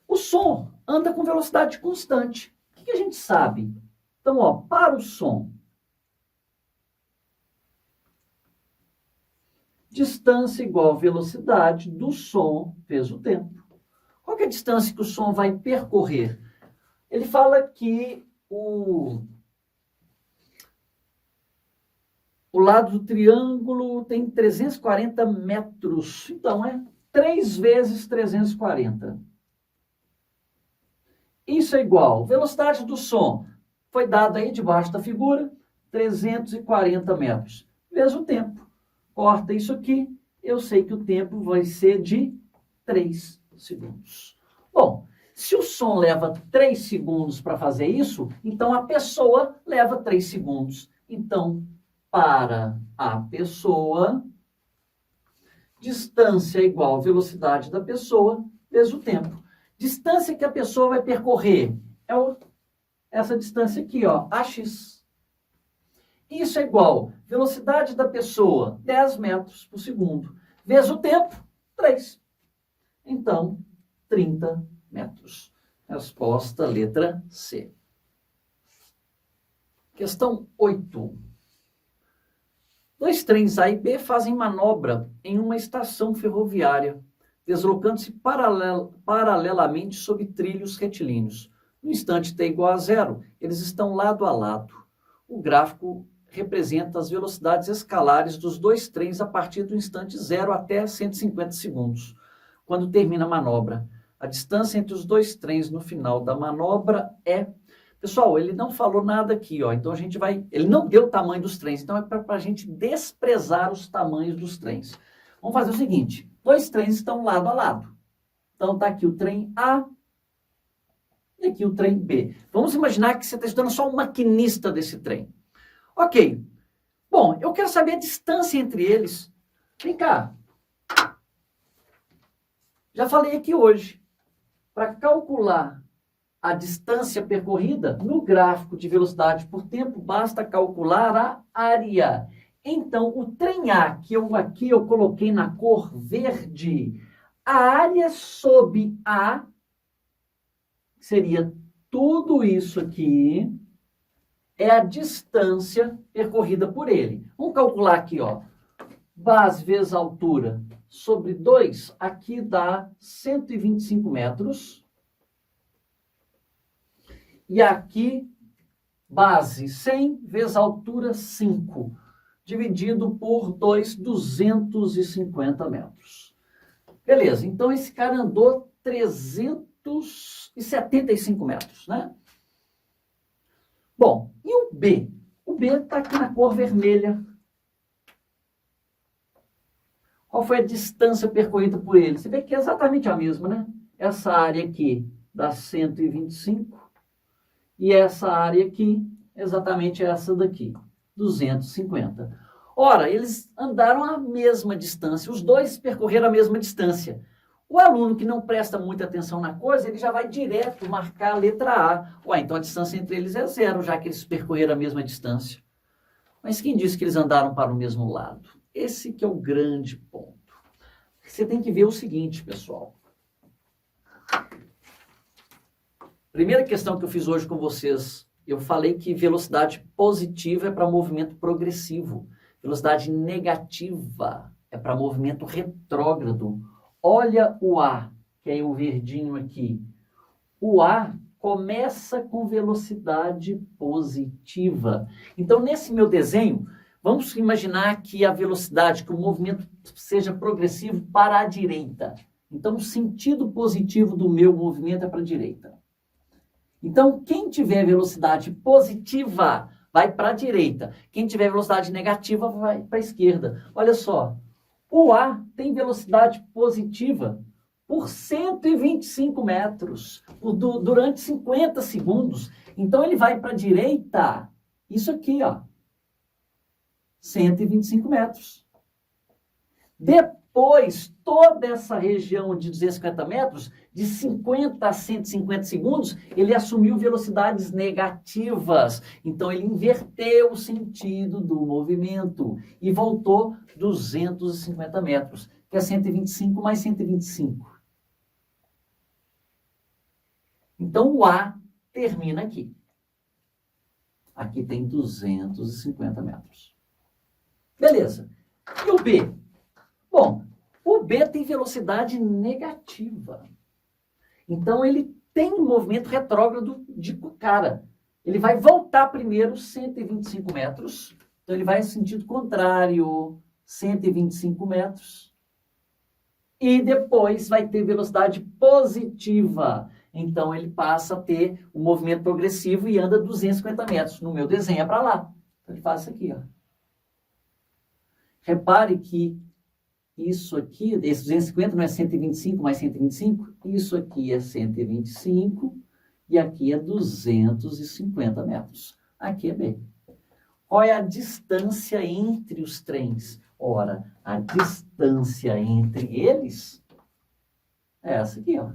O som anda com velocidade constante. O que a gente sabe? Então, ó, para o som, distância igual a velocidade do som vezes o tempo. Qual que é a distância que o som vai percorrer? Ele fala que o lado do triângulo tem 340 metros. Então, é 3 vezes 340. Isso é igual. Velocidade do som foi dado aí debaixo da figura, 340 metros. Vezes o tempo. Corta isso aqui, eu sei que o tempo vai ser de 3 segundos. Bom, se o som leva 3 segundos para fazer isso, então a pessoa leva 3 segundos. Então, para a pessoa, distância igual a velocidade da pessoa vezes o tempo. Distância que a pessoa vai percorrer é essa distância aqui, ó, AX. Isso é igual a velocidade da pessoa, 10 metros por segundo, vezes o tempo, 3. Então, 30 metros. Resposta, letra C. Questão 8. Dois trens A e B fazem manobra em uma estação ferroviária, deslocando-se paralelamente sobre trilhos retilíneos. No instante t igual a zero, eles estão lado a lado. O gráfico representa as velocidades escalares dos dois trens a partir do instante zero até 150 segundos, quando termina a manobra. A distância entre os dois trens no final da manobra é... Pessoal, ele não falou nada aqui, ó. Então a gente vai... Ele não deu o tamanho dos trens, então é para a gente desprezar os tamanhos dos trens. Vamos fazer o seguinte, dois trens estão lado a lado. Então está aqui o trem A e aqui o trem B. Vamos imaginar que você está estudando só um maquinista desse trem. Ok. Bom, eu quero saber a distância entre eles. Vem cá. Já falei aqui hoje. Para calcular a distância percorrida, no gráfico de velocidade por tempo, basta calcular a área. Então, o trem A, que aqui eu coloquei na cor verde, a área sob A seria tudo isso aqui, é a distância percorrida por ele. Vamos calcular aqui, ó. Base vezes altura sobre 2, aqui dá 125 metros. E aqui, base 100 vezes altura 5, dividido por 2, 250 metros. Beleza, então esse cara andou 375 metros, né? Bom, e o B? O B está aqui na cor vermelha. Qual foi a distância percorrida por ele? Você vê que é exatamente a mesma, né? Essa área aqui dá 125 e essa área aqui, exatamente essa daqui, 250. Ora, eles andaram a mesma distância, os dois percorreram a mesma distância. O aluno que não presta muita atenção na coisa, ele já vai direto marcar a letra A. Ué, então a distância entre eles é zero, já que eles percorreram a mesma distância. Mas quem disse que eles andaram para o mesmo lado? Esse que é o grande ponto. Você tem que ver o seguinte, pessoal. Primeira questão que eu fiz hoje com vocês, eu falei que velocidade positiva é para movimento progressivo. Velocidade negativa é para movimento retrógrado. Olha o A, que é o verdinho aqui. O A começa com velocidade positiva. Então, nesse meu desenho, vamos imaginar que a velocidade, que o movimento seja progressivo para a direita. Então, o sentido positivo do meu movimento é para a direita. Então, quem tiver velocidade positiva vai para a direita. Quem tiver velocidade negativa vai para a esquerda. Olha só, o A tem velocidade positiva por 125 metros durante 50 segundos. Então, ele vai para a direita, isso aqui, ó, 125 metros. Depois, toda essa região de 250 metros, de 50 a 150 segundos, ele assumiu velocidades negativas. Então, ele inverteu o sentido do movimento e voltou 250 metros, que é 125 mais 125. Então, o A termina aqui. Aqui tem 250 metros. Beleza. E o B? Bom, o B tem velocidade negativa. Então, ele tem um movimento retrógrado de cara. Ele vai voltar primeiro 125 metros. Então, ele vai em sentido contrário, 125 metros. E depois vai ter velocidade positiva. Então, ele passa a ter um movimento progressivo e anda 250 metros. No meu desenho é para lá. Então, ele faz isso aqui, ó. Repare que isso aqui, esse 250 não é 125 mais 125? Isso aqui é 125 e aqui é 250 metros. Aqui é B. Qual é a distância entre os trens? Ora, a distância entre eles é essa aqui, ó.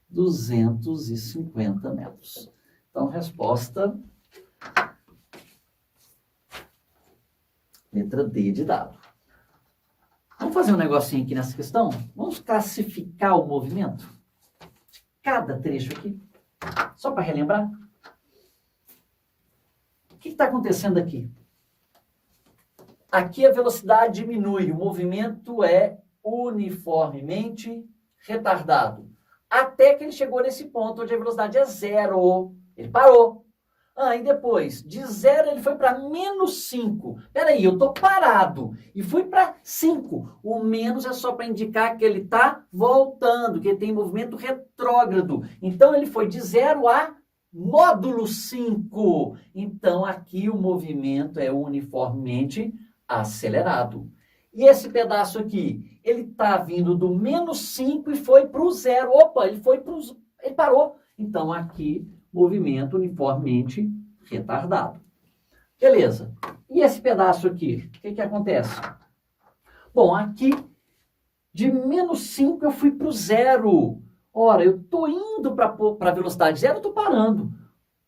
250 metros. Então, resposta... Letra D de dado. Vamos fazer um negocinho aqui nessa questão? Vamos classificar o movimento de cada trecho aqui. Só para relembrar. O que está acontecendo aqui? Aqui a velocidade diminui, o movimento é uniformemente retardado. Até que ele chegou nesse ponto onde a velocidade é zero. Ele parou. E depois, de 0 ele foi para -5. Peraí, eu estou parado e fui para 5. O menos é só para indicar que ele está voltando, que ele tem movimento retrógrado. Então ele foi de 0 a módulo 5. Então aqui o movimento é uniformemente acelerado. E esse pedaço aqui, ele está vindo do -5 e foi para o 0. Opa, ele parou. Então aqui, movimento uniformemente retardado. Beleza. E esse pedaço aqui, o que acontece? Bom, aqui, de -5 eu fui para o 0. Ora, eu estou indo para a velocidade 0, eu estou parando.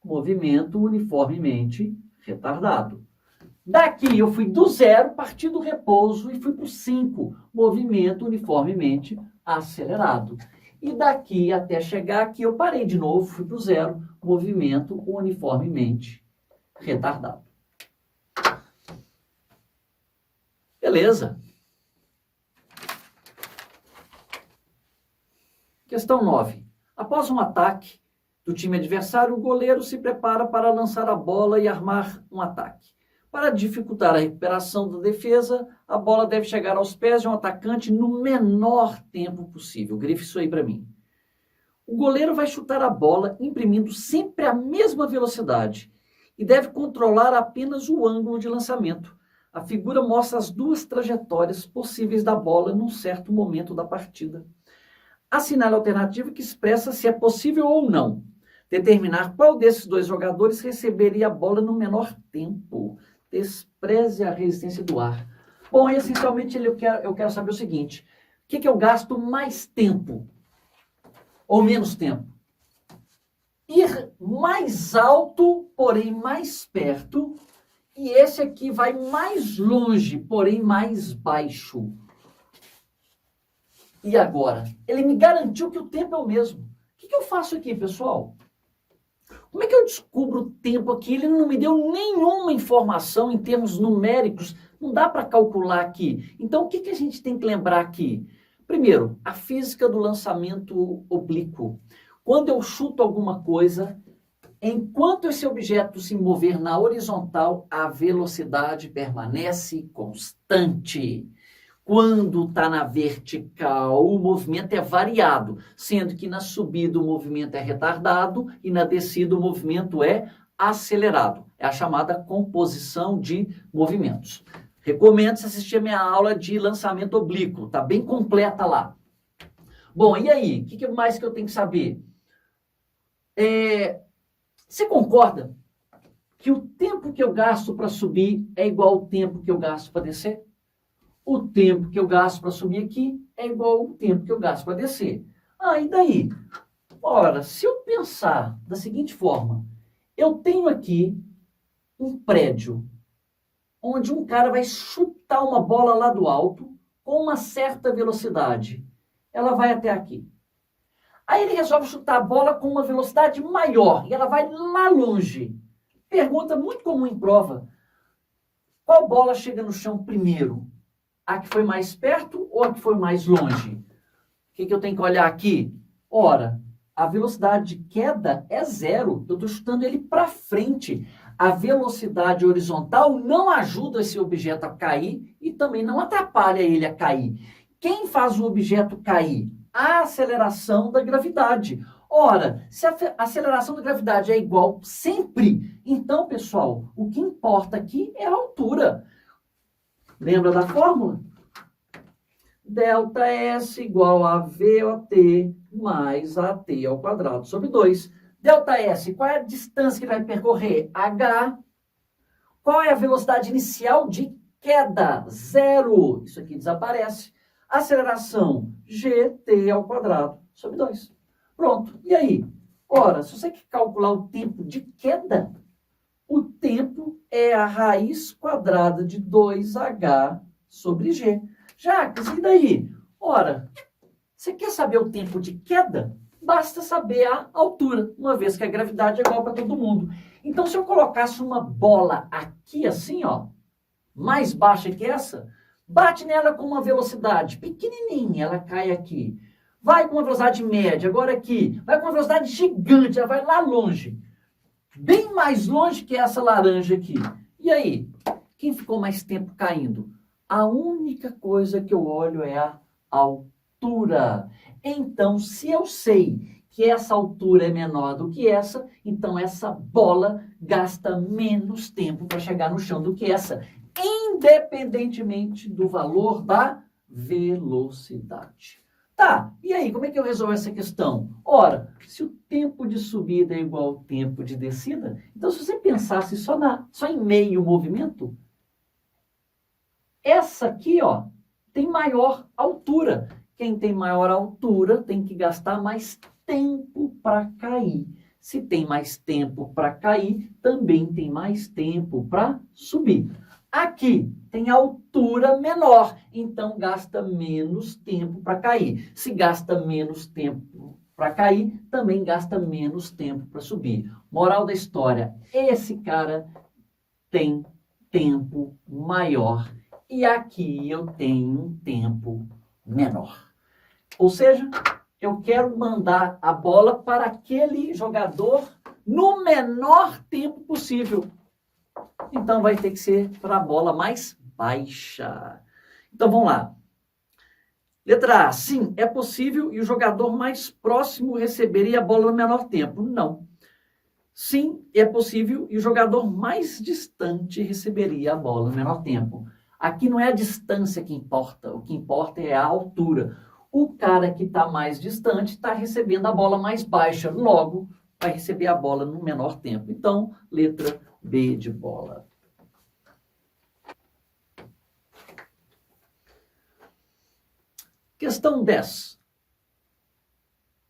Movimento uniformemente retardado. Daqui eu fui do 0, parti do repouso e fui para o 5. Movimento uniformemente acelerado. E daqui até chegar aqui eu parei de novo, fui para o 0. Movimento uniformemente retardado. Beleza. Questão 9. Após um ataque do time adversário, o goleiro se prepara para lançar a bola e armar um ataque. Para dificultar a recuperação da defesa, a bola deve chegar aos pés de um atacante no menor tempo possível. Grife isso aí para mim. O goleiro vai chutar a bola imprimindo sempre a mesma velocidade e deve controlar apenas o ângulo de lançamento. A figura mostra as duas trajetórias possíveis da bola num certo momento da partida. Assinale a alternativa que expressa se é possível ou não determinar qual desses dois jogadores receberia a bola no menor tempo. Despreze a resistência do ar. Bom, essencialmente eu quero saber o seguinte. O que eu gasto mais tempo ou menos tempo? Ir mais alto, porém mais perto. E esse aqui vai mais longe, porém mais baixo. E agora? Ele me garantiu que o tempo é o mesmo. O que eu faço aqui, pessoal? Como é que eu descubro o tempo aqui? Ele não me deu nenhuma informação em termos numéricos. Não dá para calcular aqui. Então, o que a gente tem que lembrar aqui? Primeiro, a física do lançamento oblíquo. Quando eu chuto alguma coisa, enquanto esse objeto se mover na horizontal, a velocidade permanece constante. Quando está na vertical, o movimento é variado, sendo que na subida o movimento é retardado e na descida o movimento é acelerado. É a chamada composição de movimentos. Recomendo você assistir a minha aula de lançamento oblíquo, está bem completa lá. Bom, e aí? O que mais que eu tenho que saber? Você concorda que o tempo que eu gasto para subir é igual ao tempo que eu gasto para descer? O tempo que eu gasto para subir aqui é igual ao tempo que eu gasto para descer. E daí? Ora, se eu pensar da seguinte forma, eu tenho aqui um prédio onde um cara vai chutar uma bola lá do alto com uma certa velocidade. Ela vai até aqui. Aí ele resolve chutar a bola com uma velocidade maior e ela vai lá longe. Pergunta muito comum em prova. Qual bola chega no chão primeiro? A que foi mais perto ou a que foi mais longe? O que eu tenho que olhar aqui? Ora, a velocidade de queda é 0. Eu estou chutando ele para frente. A velocidade horizontal não ajuda esse objeto a cair e também não atrapalha ele a cair. Quem faz o objeto cair? A aceleração da gravidade. Ora, se a aceleração da gravidade é igual sempre, então, pessoal, o que importa aqui é a altura. Lembra da fórmula? ΔS igual a VOT mais AT ao quadrado sobre 2. ΔS, qual é a distância que ele vai percorrer? H. Qual é a velocidade inicial de queda? 0. Isso aqui desaparece. Aceleração, GT ao quadrado sobre 2. Pronto. E aí? Ora, se você quer calcular o tempo de queda, o tempo é a raiz quadrada de 2H sobre G. Jacques, e daí? Ora, você quer saber o tempo de queda? Basta saber a altura, uma vez que a gravidade é igual para todo mundo. Então, se eu colocasse uma bola aqui assim, ó, mais baixa que essa, bate nela com uma velocidade pequenininha, ela cai aqui. Vai com uma velocidade média, agora aqui. Vai com uma velocidade gigante, ela vai lá longe. Bem mais longe que essa laranja aqui. E aí, quem ficou mais tempo caindo? A única coisa que eu olho é a altura. Então, se eu sei que essa altura é menor do que essa, então essa bola gasta menos tempo para chegar no chão do que essa, independentemente do valor da velocidade. Tá, e aí, como é que eu resolvo essa questão? Ora, se o tempo de subida é igual ao tempo de descida, então se você pensasse só em meio movimento, essa aqui, ó, tem maior altura. Quem tem maior altura tem que gastar mais tempo para cair. Se tem mais tempo para cair, também tem mais tempo para subir. Aqui tem altura menor, então gasta menos tempo para cair. Se gasta menos tempo para cair, também gasta menos tempo para subir. Moral da história, esse cara tem tempo maior e aqui eu tenho um tempo menor. Ou seja, eu quero mandar a bola para aquele jogador no menor tempo possível. Então vai ter que ser para a bola mais baixa. Então vamos lá. Letra A. Sim, é possível e o jogador mais próximo receberia a bola no menor tempo. Não. Sim, é possível e o jogador mais distante receberia a bola no menor tempo. Aqui não é a distância que importa. O que importa é a altura. O cara que está mais distante está recebendo a bola mais baixa. Logo, vai receber a bola no menor tempo. Então, letra B de bola. Questão 10.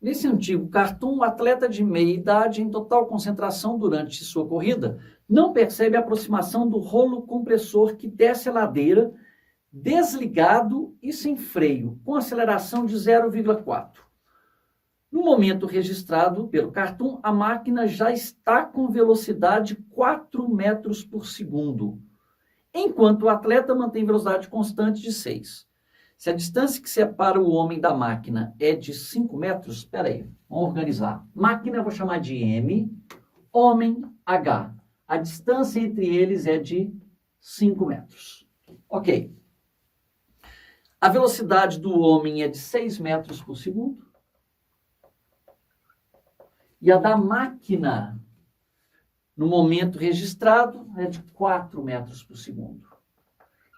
Nesse antigo cartoon, o atleta de meia idade, em total concentração durante sua corrida, não percebe a aproximação do rolo compressor que desce a ladeira, desligado e sem freio, com aceleração de 0,4. No momento registrado pelo cartoon, a máquina já está com velocidade 4 metros por segundo, enquanto o atleta mantém velocidade constante de 6. Se a distância que separa o homem da máquina é de 5 metros, espera aí, vamos organizar. Máquina eu vou chamar de M, homem H. A distância entre eles é de 5 metros. Ok. A velocidade do homem é de 6 metros por segundo. E a da máquina, no momento registrado, é de 4 metros por segundo.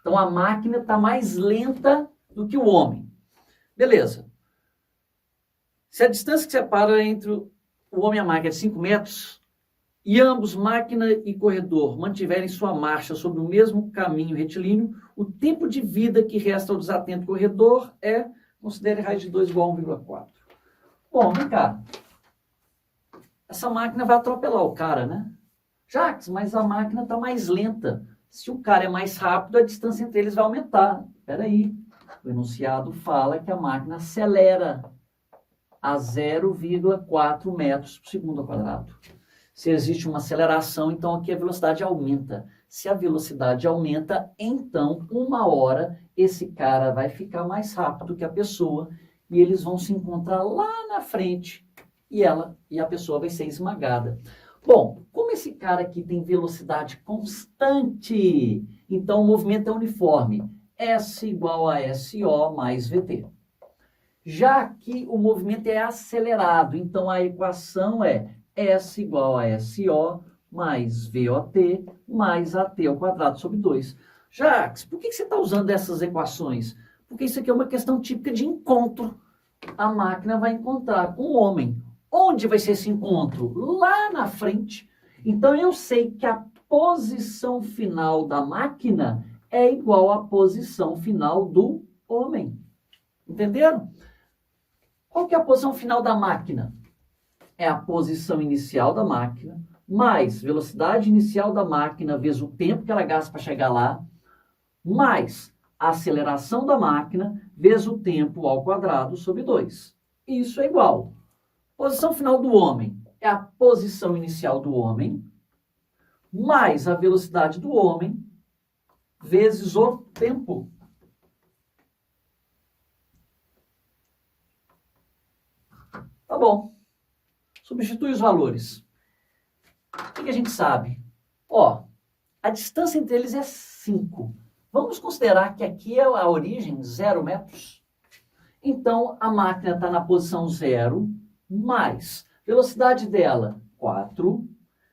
Então, a máquina está mais lenta do que o homem. Beleza. Se a distância que separa entre o homem e a máquina é de 5 metros, e ambos, máquina e corredor, mantiverem sua marcha sobre o mesmo caminho retilíneo, o tempo de vida que resta ao desatento corredor é, considere raiz de 2 igual a 1,4. Bom, vem cá. Essa máquina vai atropelar o cara, né? Jacques, mas a máquina está mais lenta. Se o cara é mais rápido, a distância entre eles vai aumentar. Espera aí. O enunciado fala que a máquina acelera a 0,4 metros por segundo ao quadrado. Se existe uma aceleração, então aqui a velocidade aumenta. Se a velocidade aumenta, então, uma hora, esse cara vai ficar mais rápido que a pessoa e eles vão se encontrar lá na frente e a pessoa vai ser esmagada. Bom, como esse cara aqui tem velocidade constante, então o movimento é uniforme. S igual a SO mais VT. Já que o movimento é acelerado, então a equação é S igual a SO mais VOT mais AT ao quadrado sobre 2. Jacques, por que você está usando essas equações? Porque isso aqui é uma questão típica de encontro. A máquina vai encontrar com o homem. Onde vai ser esse encontro? Lá na frente. Então eu sei que a posição final da máquina é igual à posição final do homem. Entenderam? Qual que é a posição final da máquina? É a posição inicial da máquina, mais velocidade inicial da máquina, vezes o tempo que ela gasta para chegar lá, mais a aceleração da máquina, vezes o tempo ao quadrado sobre 2. Isso é igual. Posição final do homem é a posição inicial do homem, mais a velocidade do homem, vezes o tempo. Tá bom. Substitui os valores. O que a gente sabe? Ó, a distância entre eles é 5. Vamos considerar que aqui é a origem 0 metros. Então, a máquina está na posição 0, mais velocidade dela, 4,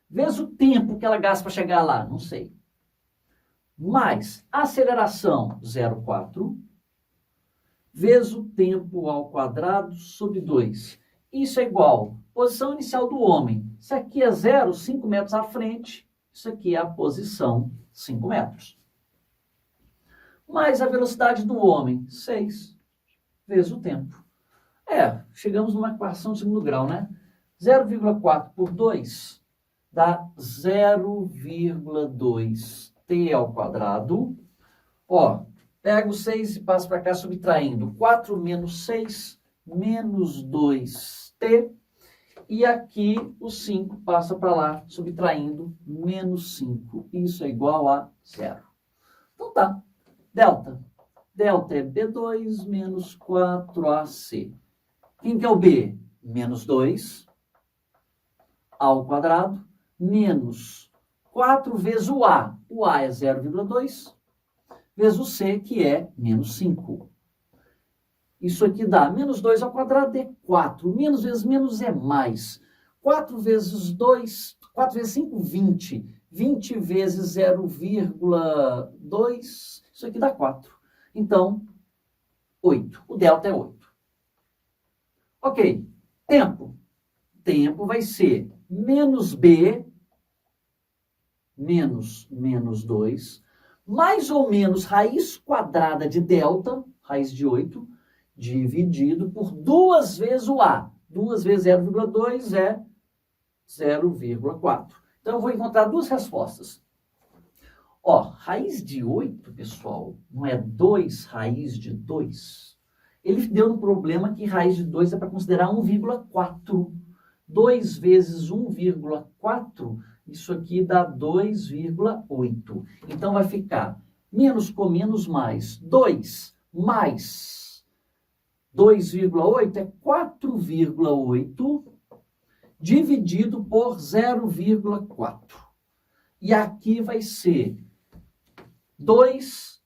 vezes o tempo que ela gasta para chegar lá, não sei. Mais aceleração, 0,4, vezes o tempo ao quadrado sobre 2. Isso é igual posição inicial do homem. Isso aqui é 0, 5 metros à frente. Isso aqui é a posição 5 metros. Mais a velocidade do homem, 6, vezes o tempo. Chegamos numa equação de segundo grau, né? 0,4 por 2 dá 0,2 t ao quadrado. Ó, pego o 6 e passo para cá subtraindo. 4 menos 6, menos 2t. E aqui o 5 passa para lá, subtraindo menos 5. Isso é igual a 0. Então tá. Delta. Delta é B2 menos 4AC. Quem que é o B? Menos 2 ao quadrado, menos 4 vezes o A. O A é 0,2, vezes o C, que é menos 5. Isso aqui dá menos 2 ao quadrado é 4. Menos vezes menos é mais. 4 vezes 2, 4 vezes 5, 20. 20 vezes 0,2, isso aqui dá 4. Então, 8. O delta é 8. Ok. Tempo. Tempo vai ser menos B, menos 2, mais ou menos raiz quadrada de delta, raiz de 8, dividido por 2 vezes o A. 2 vezes 0,2 é 0,4. Então, eu vou encontrar duas respostas. Ó, raiz de 8, pessoal, não é 2 raiz de 2? Ele deu um problema que raiz de 2 é para considerar 1,4. 2 vezes 1,4, isso aqui dá 2,8. Então, vai ficar menos com menos mais 2 mais 2,8 é 4,8 dividido por 0,4. E aqui vai ser 2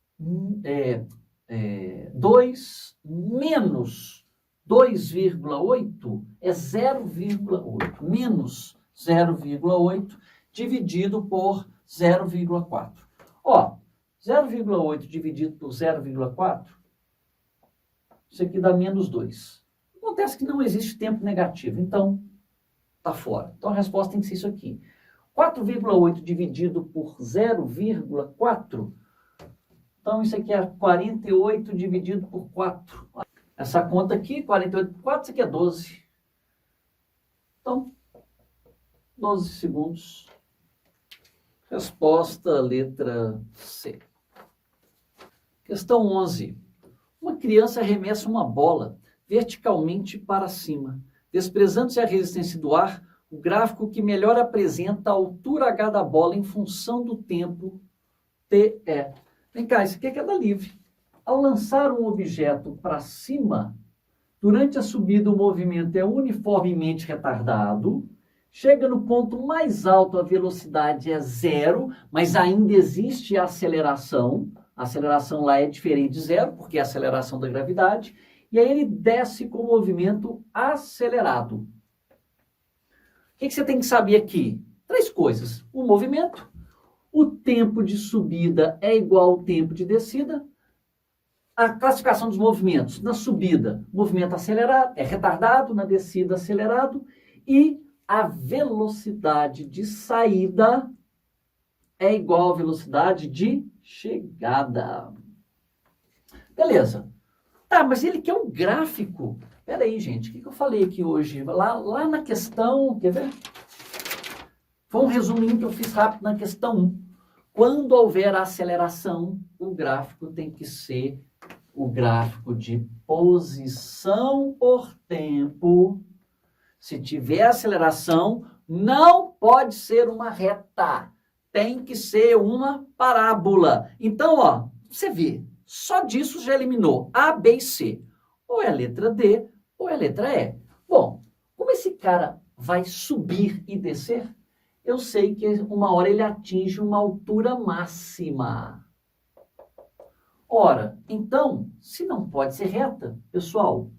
menos 2,8 é 0,8. Menos 0,8 dividido por 0,4. Ó, 0,8 dividido por 0,4, isso aqui dá menos 2. Acontece que não existe tempo negativo, então está fora. Então a resposta tem que ser isso aqui. 4,8 dividido por 0,4, então isso aqui é 48 dividido por 4. Essa conta aqui, 48 por 4, isso aqui é 12. Então, 12 segundos. Resposta, letra C. Questão 11. Uma criança arremessa uma bola verticalmente para cima, desprezando-se a resistência do ar, o gráfico que melhor apresenta a altura H da bola em função do tempo TE. Vem cá, isso aqui é queda livre. Ao lançar um objeto para cima, durante a subida o movimento é uniformemente retardado, chega no ponto mais alto, a velocidade é 0, mas ainda existe a aceleração. A aceleração lá é diferente de 0, porque é a aceleração da gravidade. E aí ele desce com o movimento acelerado. O que você tem que saber aqui? 3 coisas. O movimento, o tempo de subida é igual ao tempo de descida, a classificação dos movimentos. Na subida, movimento acelerado, é retardado, na descida, acelerado, e a velocidade de saída é igual à velocidade de chegada. Beleza. Tá, mas ele quer um gráfico. Pera aí, gente, o que eu falei aqui hoje? Lá na questão, quer ver? Foi um resuminho que eu fiz rápido na questão 1. Quando houver aceleração, o gráfico tem que ser o gráfico de posição por tempo Se tiver aceleração, não pode ser uma reta. Tem que ser uma parábola. Então, ó, você vê, só disso já eliminou A, B e C. Ou é a letra D, ou é a letra E. Bom, como esse cara vai subir e descer, eu sei que uma hora ele atinge uma altura máxima. Ora, então, se não pode ser reta, pessoal,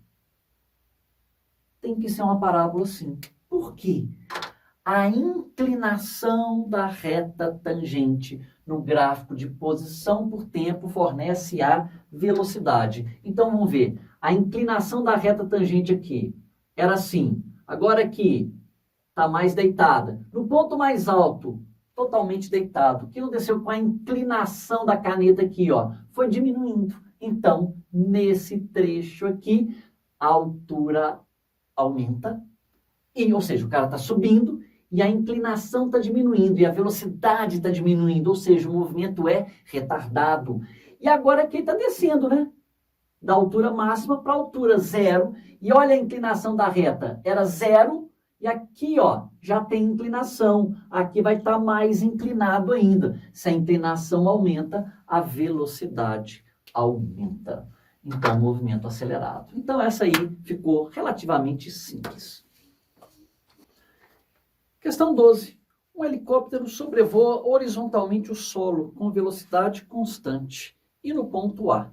tem que ser uma parábola sim. Por quê? A inclinação da reta tangente no gráfico de posição por tempo fornece a velocidade. Então, vamos ver. A inclinação da reta tangente aqui era assim. Agora aqui está mais deitada. No ponto mais alto, totalmente deitado. O que aconteceu com a inclinação da caneta aqui, ó? Foi diminuindo. Então, nesse trecho aqui, a altura aumenta, ou seja, o cara está subindo e a inclinação está diminuindo e a velocidade está diminuindo, ou seja, o movimento é retardado. E agora aqui está descendo, né? Da altura máxima para a altura zero. E olha a inclinação da reta, era zero. E aqui, ó, já tem inclinação. Aqui vai estar mais inclinado ainda. Se a inclinação aumenta, a velocidade aumenta. Então, movimento acelerado. Então, essa aí ficou relativamente simples. Questão 12. Um helicóptero sobrevoa horizontalmente o solo com velocidade constante. E no ponto A,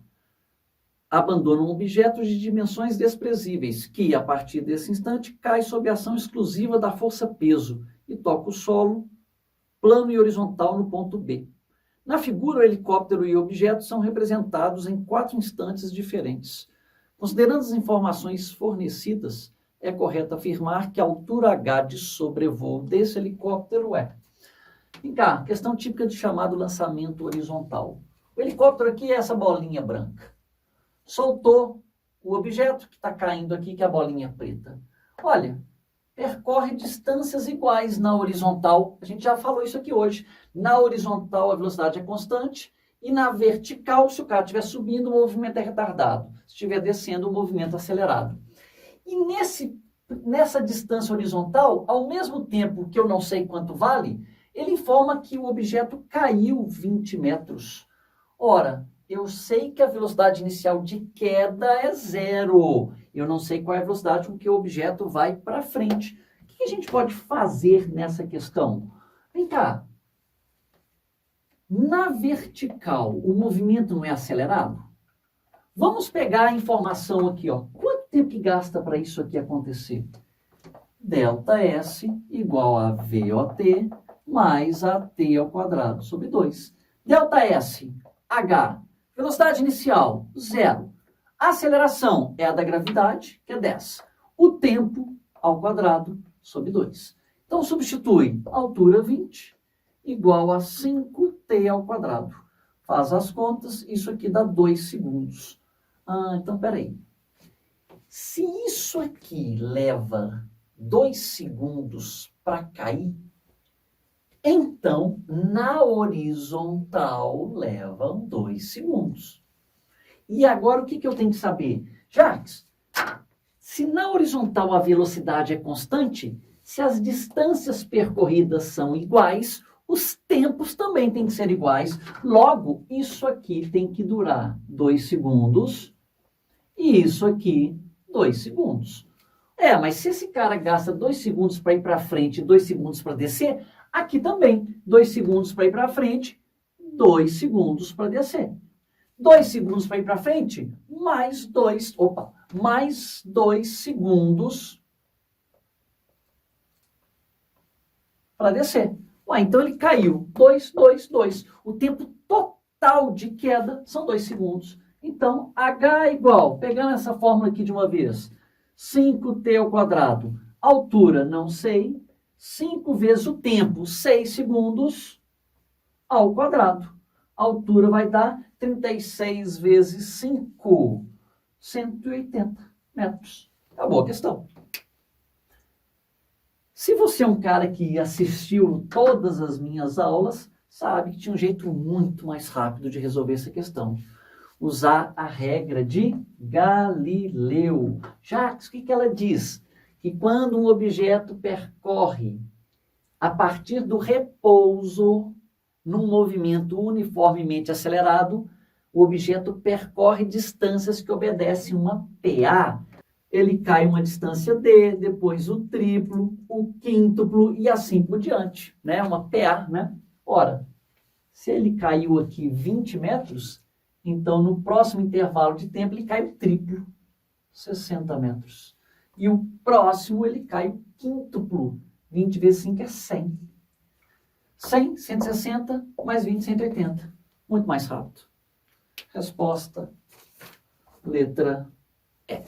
abandona um objeto de dimensões desprezíveis, que, a partir desse instante, cai sob a ação exclusiva da força-peso e toca o solo plano e horizontal no ponto B. Na figura, o helicóptero e o objeto são representados em 4 instantes diferentes. Considerando as informações fornecidas, é correto afirmar que a altura H de sobrevoo desse helicóptero é... Vem cá, questão típica de chamado lançamento horizontal. O helicóptero aqui é essa bolinha branca. Soltou o objeto que está caindo aqui, que é a bolinha preta. Olha, percorre distâncias iguais na horizontal. A gente já falou isso aqui hoje. Na horizontal, a velocidade é constante. E na vertical, se o cara estiver subindo, o movimento é retardado. Se estiver descendo, o movimento é acelerado. E nessa distância horizontal, ao mesmo tempo que eu não sei quanto vale, ele informa que o objeto caiu 20 metros. Ora, eu sei que a velocidade inicial de queda é zero. Eu não sei qual é a velocidade com que o objeto vai para frente. O que a gente pode fazer nessa questão? Vem cá. Na vertical, o movimento não é acelerado? Vamos pegar a informação aqui, ó. Quanto tempo que gasta para isso aqui acontecer? ΔS igual a VOT mais AT ao quadrado sobre 2. ΔS, H, velocidade inicial, 0. A aceleração é a da gravidade, que é 10. O tempo ao quadrado sobre 2. Então, substitui altura 20 igual a 5t ao quadrado. Faz as contas, isso aqui dá 2 segundos. Então, peraí. Se isso aqui leva 2 segundos para cair, então, na horizontal, levam 2 segundos. E agora, o que eu tenho que saber? Jacques, se na horizontal a velocidade é constante, se as distâncias percorridas são iguais, os tempos também têm que ser iguais. Logo, isso aqui tem que durar 2 segundos e isso aqui 2 segundos. Mas se esse cara gasta 2 segundos para ir para frente e 2 segundos para descer, aqui também 2 segundos para ir para frente, 2 segundos para descer. 2 segundos para ir para frente, mais 2 segundos para descer. Então ele caiu. 2. O tempo total de queda são 2 segundos. Então, H igual, pegando essa fórmula aqui de uma vez, 5t ao quadrado. Altura, não sei. 5 vezes o tempo, 6 segundos ao quadrado. A altura vai dar 36 vezes 5, 180 metros. Acabou a questão. Se você é um cara que assistiu todas as minhas aulas, sabe que tinha um jeito muito mais rápido de resolver essa questão. Usar a regra de Galileu. Jacques, o que ela diz? que quando um objeto percorre a partir do repouso num movimento uniformemente acelerado, o objeto percorre distâncias que obedecem uma PA. Ele cai uma distância D, depois o triplo, o quíntuplo e assim por diante, né? Uma PA, né? Ora, se ele caiu aqui 20 metros, então no próximo intervalo de tempo ele cai o triplo, 60 metros. E o próximo ele cai o quíntuplo, 20 vezes 5 é 100. 100, 160, mais 20, 180. Muito mais rápido. Resposta, letra E.